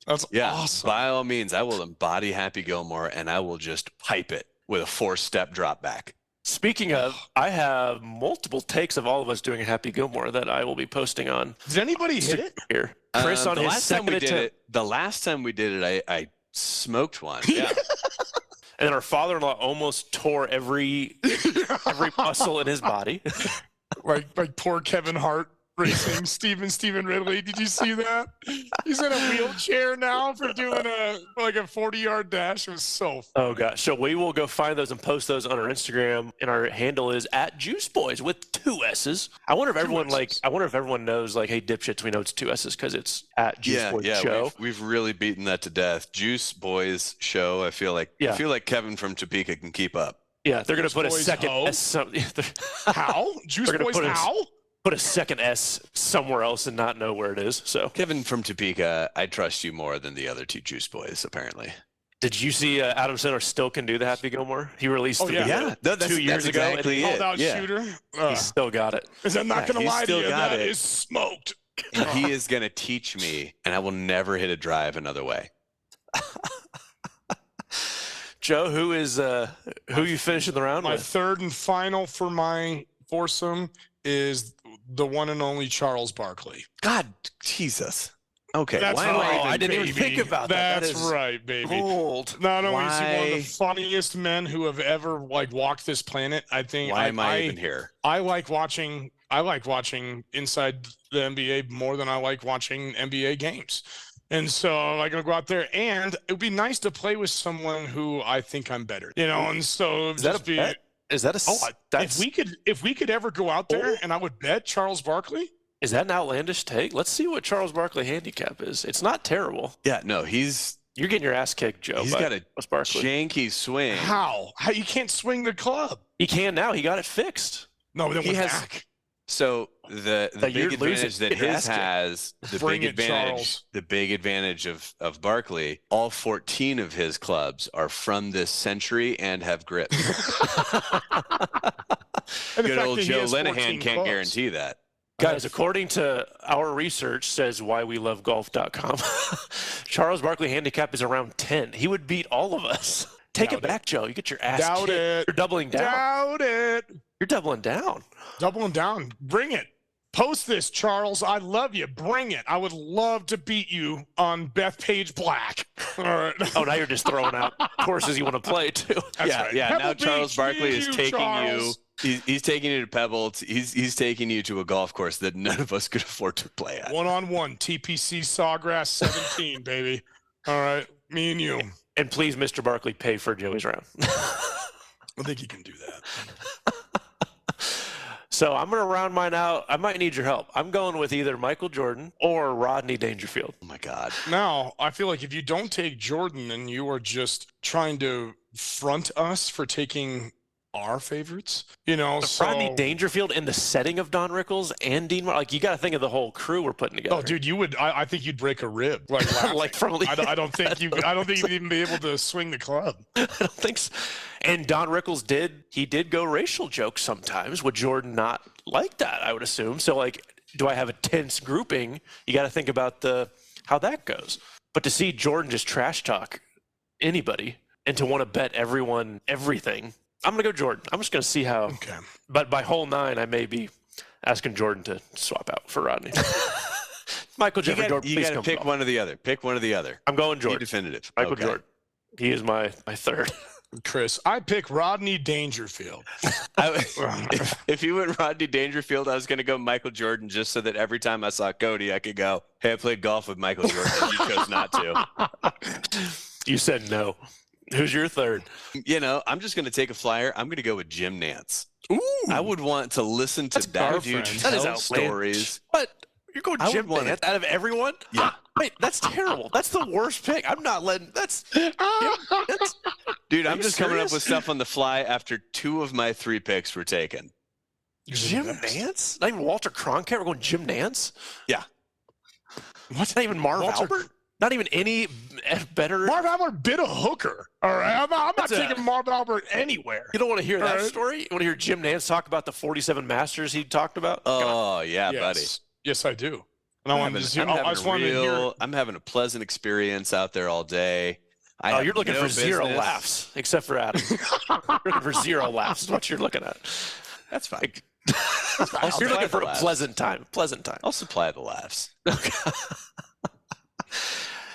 That's awesome. By all means, I will embody Happy Gilmore and I will just pipe it with a 4-step drop back. Speaking of, I have multiple takes of all of us doing a Happy Gilmore that I will be posting on. Did anybody hit it? Here, Chris on his second attempt. The last time we did it, I smoked one. Yeah. And then our father-in-law almost tore every muscle in his body. like poor Kevin Hart racing Stephen Ridley. Did you see that? He's in a wheelchair now for doing a 40-yard dash. It was so funny. Oh gosh. So we will go find those and post those on our Instagram, and our handle is @JuiceBoys with 2 S's. I wonder if everyone knows like, hey dipshits, we know it's 2 S's because it's @JuiceBoys Show. We've really beaten that to death. Juice Boys Show. I feel like Kevin from Topeka can keep up. Yeah, they're gonna put a second S. How? Juice Boys how? Put a second S somewhere else and not know where it is. So Kevin from Topeka, I trust you more than the other 2 Juice Boys, apparently. Did you see Adam Sandler still can do the Happy Gilmore? He released the video 2 years ago. Exactly Called out shooter. He still got it. I'm not going to lie to you. That is smoked. And he is going to teach me, and I will never hit a drive another way. Joe, who you finishing the round with? My third and final for my foursome is the one and only Charles Barkley. God, Jesus. Okay. That's I didn't even think about that. That's right, baby. Gold. Not only is he one of the funniest men who have ever walked this planet, I think. Why am I even here? I like watching inside the NBA more than I like watching NBA games. And so I'm going to go out there, and it would be nice to play with someone who I think I'm better, and so is that a bet? Is that if we could ever go out there and I would bet Charles Barkley? Is that an outlandish take? Let's see what Charles Barkley handicap is. It's not terrible. Yeah, no, he's You're getting your ass kicked, Joe. He's got a Barkley. janky swing. How you can't swing the club? He can now. He got it fixed. No, then He we're has- back. So the That you're big losing. advantage that Get your his ass kicked. has, Bring it, Charles. the big advantage of Barkley, all 14 of his clubs are from this century and have grips. And the Good fact old that he Joe has Linehan 14 can't clubs. guarantee that. Guys, according to our research, says whywelovegolf.com, Charles Barkley handicap is around 10. He would beat all of us. Take Doubt it back, Joe. You get your ass Doubt kicked. it. You're doubling down. Doubt it. You're doubling down. Doubling down. Bring it. Post this, Charles. I love you. Bring it. I would love to beat you on Bethpage Black. All right. Oh, now you're just throwing out courses you want to play, too. That's yeah, right. yeah. Pebble Now Charles Beach, Barkley me is and taking Charles. you. He's taking you to Pebble. He's taking you to a golf course that none of us could afford to play at. One-on-one. TPC Sawgrass 17, baby. All right. Me and you. And please, Mr. Barkley, pay for Joey's round. I think you can do that. So I'm going to round mine out. I might need your help. I'm going with either Michael Jordan or Rodney Dangerfield. Oh my God. Now, I feel like if you don't take Jordan, then you are just trying to front us for taking our favorites. You know, so Rodney Dangerfield in the setting of Don Rickles and Dean Martin. Like, you got to think of the whole crew we're putting together. oh, dude, you would. I think you'd break a rib. Like, laughing. Like from I don't think you. I don't think you'd even be able to swing the club. I don't think so. And Don Rickles did go racial jokes sometimes. Would Jordan not like that, I would assume? So, like, do I have a tense grouping? You got to think about how that goes. But to see Jordan just trash talk anybody and to want to bet everyone everything, I'm going to go Jordan. I'm just going to see how. Okay. But by hole 9, I may be asking Jordan to swap out for Rodney. Michael Jeffrey Jordan, You please got to come pick golf. one or the other. Pick one or the other. I'm going Be Jordan. definitive. Michael Okay. Jordan. He is my third. Chris, I pick Rodney Dangerfield. If you went Rodney Dangerfield, I was going to go Michael Jordan just so that every time I saw Cody, I could go, hey, I played golf with Michael Jordan. And you chose not to. You said no. Who's your third? You know, I'm just going to take a flyer. I'm going to go with Jim Nance. Ooh, I would want to listen to That's that our dude friend. That is tell outlandish. stories. What? You're going I Jim would want Nance out of everyone? Yeah. Wait, that's terrible. That's the worst pick. I'm not letting. That's. Dude, Are I'm you just coming up serious? with stuff on the fly after 2 of my 3 picks were taken. Jim Nance? Not even Walter Cronkite. We're going Jim Nance. Yeah. What? Not even Marv Walter- Albert. Not even any better. Marv Albert bit a hooker. All right, I'm not That's taking Marv Albert anywhere. You don't want to hear that All right. story? You want to hear Jim Nance talk about the 47 Masters he talked about? Oh, yeah, buddy. Yes, I do. And I wanted to see. I just wanted to hear. I'm having a pleasant experience out there all day. I Oh, have you're looking no for 0 business- laughs, except for Adam. You're looking for 0 laughs is what you're looking at. That's fine. You're supply looking for the a laughs. pleasant time. Pleasant time. I'll supply the laughs.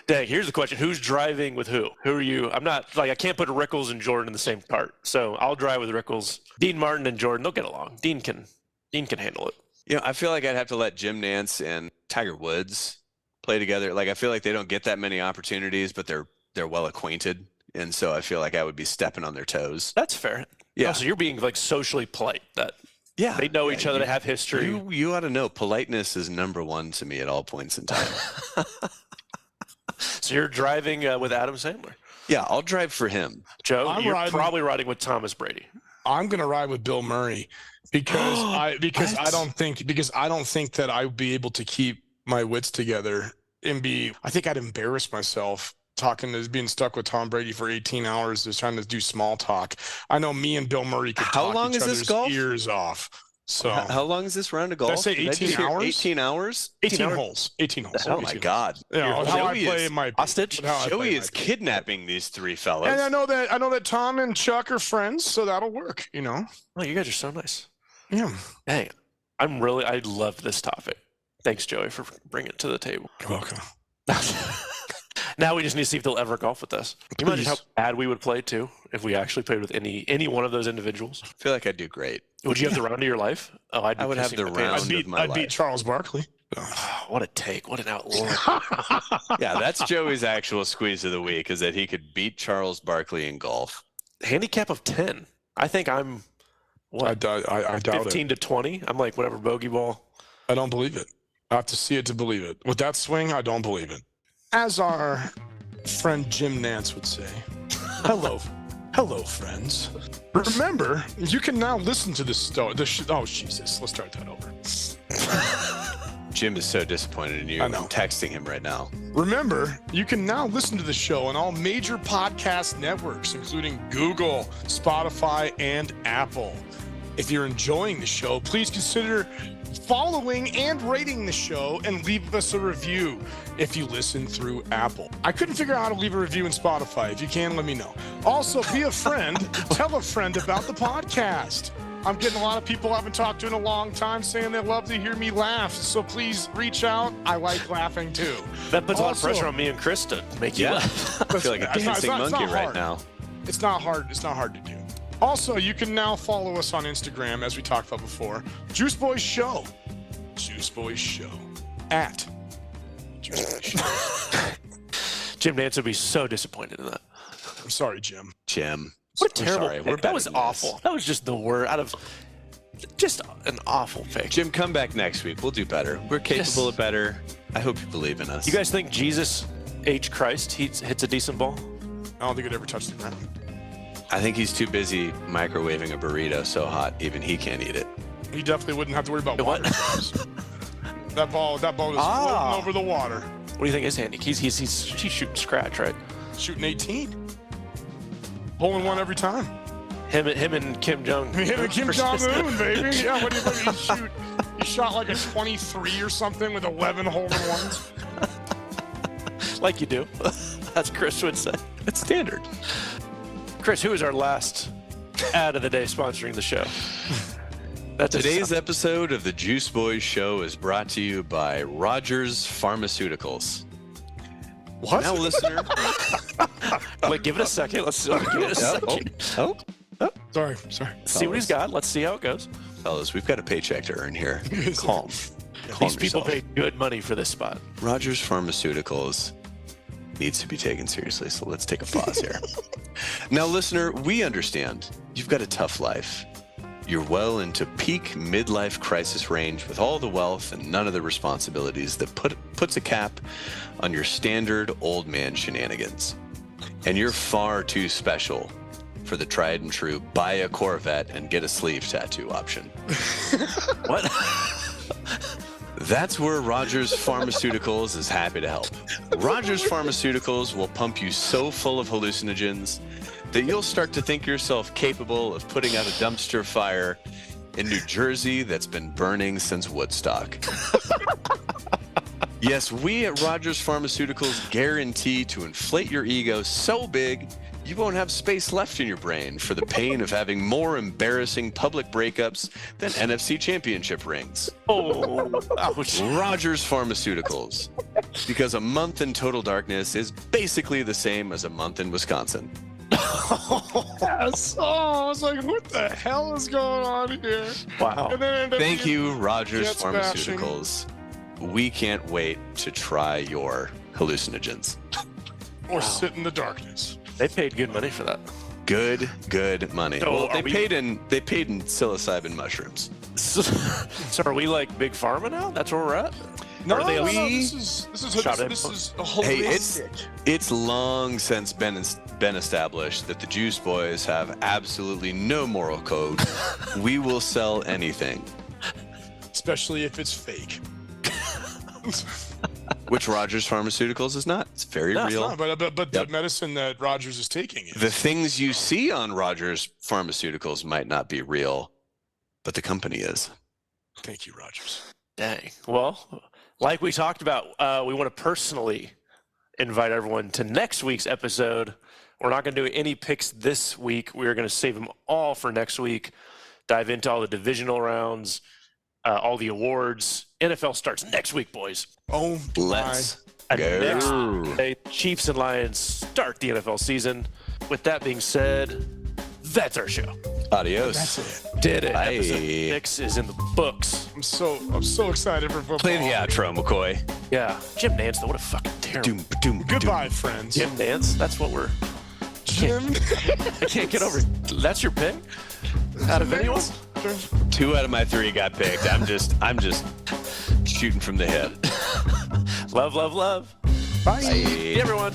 Dang, here's the question. Who's driving with who? Who are you? I'm not, like, I can't put Rickles and Jordan in the same cart. So I'll drive with Rickles. Dean Martin and Jordan, they'll get along. Dean can handle it. You know, I feel like I'd have to let Jim Nance and Tiger Woods play together. Like, I feel like they don't get that many opportunities, but they're well acquainted. And so I feel like I would be stepping on their toes. That's fair. Yeah. Oh, so you're being, like, socially polite. That Yeah. they know each other, they have history. You ought to know politeness is number 1 to me at all points in time. So you're driving with Adam Sandler. Yeah, I'll drive for him. Joe, I'm you're riding- probably riding with Thomas Brady. I'm gonna ride with Bill Murray because I What? don't think that I would be able to keep my wits together and I think I'd embarrass myself being stuck with Tom Brady for 18 hours just trying to do small talk. I know me and Bill Murray could How talk long each is this other's golf? ears off. So How long is this round of golf? say Did 18 just hear hours? 18 hours? 18 holes. 18 holes. Oh Oh my 18 God. You know, how I Joey play is my hostage? Joey is kidnapping these 3 fellas. And I know that Tom and Chuck are friends, so that'll work. You know. Oh, you guys are so nice. Yeah. Dang, I love this topic. Thanks, Joey, for bringing it to the table. You're welcome. Now we just need to see if they'll ever golf with us. Can you imagine how Please. bad we would play too if we actually played with any one of those individuals? I feel like I'd do great. Would you have the round of your life? Oh, I'd be I would have pissing the my pants. round. of my I'd beat life. Charles Barkley. Oh, what a take! What an outlaw! Yeah, that's Joey's actual squeeze of the week is that he could beat Charles Barkley in golf. Handicap of 10. I think I'm I doubt 15 to 20. I'm like whatever bogey ball. I don't believe it. I have to see it to believe it. With that swing, I don't believe it. As our friend Jim Nance would say, hello, friends. Remember, you can now listen to this. Oh, Jesus. Let's start that over. Jim is so disappointed in you. I know. I'm texting him right now. Remember, you can now listen to the show on all major podcast networks, including Google, Spotify, and Apple. If you're enjoying the show, please consider following and rating the show and leave us a review if you listen through Apple. I couldn't figure out how to leave a review in Spotify. If you can, let me know. Also, be a friend. Tell a friend about the podcast. I'm getting a lot of people I haven't talked to in a long time saying they love to hear me laugh. So please reach out. I like laughing too. That puts a lot of pressure on me and Chris to make you laugh. I feel like a dancing monkey right now. It's not hard. It's not hard to do. Also, you can now follow us on Instagram, as we talked about before. Juice Boys Show. Juice Boys Show. At Juice Boys Show. Jim Nance would be so disappointed in that. I'm sorry, Jim. What a terrible. Sorry, that was awful. That was just the word out of just an awful pick. Jim, come back next week. We'll do better. We're capable of better. I hope you believe in us. You guys think Jesus H. Christ hits a decent ball? I don't think it ever touched the ground. I think he's too busy microwaving a burrito so hot even he can't eat it. He definitely wouldn't have to worry about What? water. That ball is floating over the water. What do you think his handicap? He's shooting scratch, right? Shooting 18. Hole in one every time. Him and Kim Jong. Him and Kim Jong-un, baby. Yeah, what do you shoot? He shot like a 23 or something with 11 hole-in-ones. Like you do. That's Chris would say. It's standard. Chris, who is our last ad of the day sponsoring the show? Today's episode of the Juice Boys Show is brought to you by Rogers Pharmaceuticals. What? Now, listener. Wait, give it a second. Let's give it a second. Sorry. See what he's got. Let's see how it goes. Fellas, we've got a paycheck to earn here. Calm. These people pay good money for this spot. Rogers Pharmaceuticals needs to be taken seriously, so let's take a pause here. Now, listener, we understand you've got a tough life. You're well into peak midlife crisis range with all the wealth and none of the responsibilities that puts a cap on your standard old man shenanigans. And you're far too special for the tried and true buy a Corvette and get a sleeve tattoo option. What? That's where Rogers Pharmaceuticals is happy to help. Rogers Pharmaceuticals will pump you so full of hallucinogens that you'll start to think yourself capable of putting out a dumpster fire in New Jersey that's been burning since Woodstock. Yes, we at Rogers Pharmaceuticals guarantee to inflate your ego so big you won't have space left in your brain for the pain of having more embarrassing public breakups than NFC championship rings. Oh, ouch. Rogers Pharmaceuticals. Because a month in total darkness is basically the same as a month in Wisconsin. Yes. Oh, I was like, what the hell is going on here? Wow. And then Thank you, Rogers Jets bashing. Pharmaceuticals. We can't wait to try your hallucinogens. Or sit in the darkness. They paid good money for that. Good money. So well, are they paid in psilocybin mushrooms. So are we like Big Pharma now? That's where we're at? No, Are they no, a- this is a whole Hey, it's long since been established that the Juice Boys have absolutely no moral code. We will sell anything. especially if it's fake. Which Rogers Pharmaceuticals is not. It's very No, it's real. not, but the medicine that Rogers is taking is. The things you see on Rogers Pharmaceuticals might not be real, but the company is. Thank you, Rogers. Dang. Well, like we talked about, we want to personally invite everyone to next week's episode. We're not going to do any picks this week. We're going to save them all for next week. Dive into all the divisional rounds, all the awards. NFL starts next week, boys. Oh, Let's And go. next day, Chiefs and Lions start the NFL season. With that being said, that's our show. Adios. That's it. Did it. Bye. Episode 6 is in the books. I'm so excited for football. Play the outro, McCoy. Yeah. Jim Nance, though, what a fucking terrible. Doom, doom, Goodbye, friends. Jim Nance, that's what we're. Jim. I can't get over it. That's your pick? Out of anyone? 2 out of my 3 got picked. I'm just shooting from the hip. Love, love, love. Bye. Hey, everyone.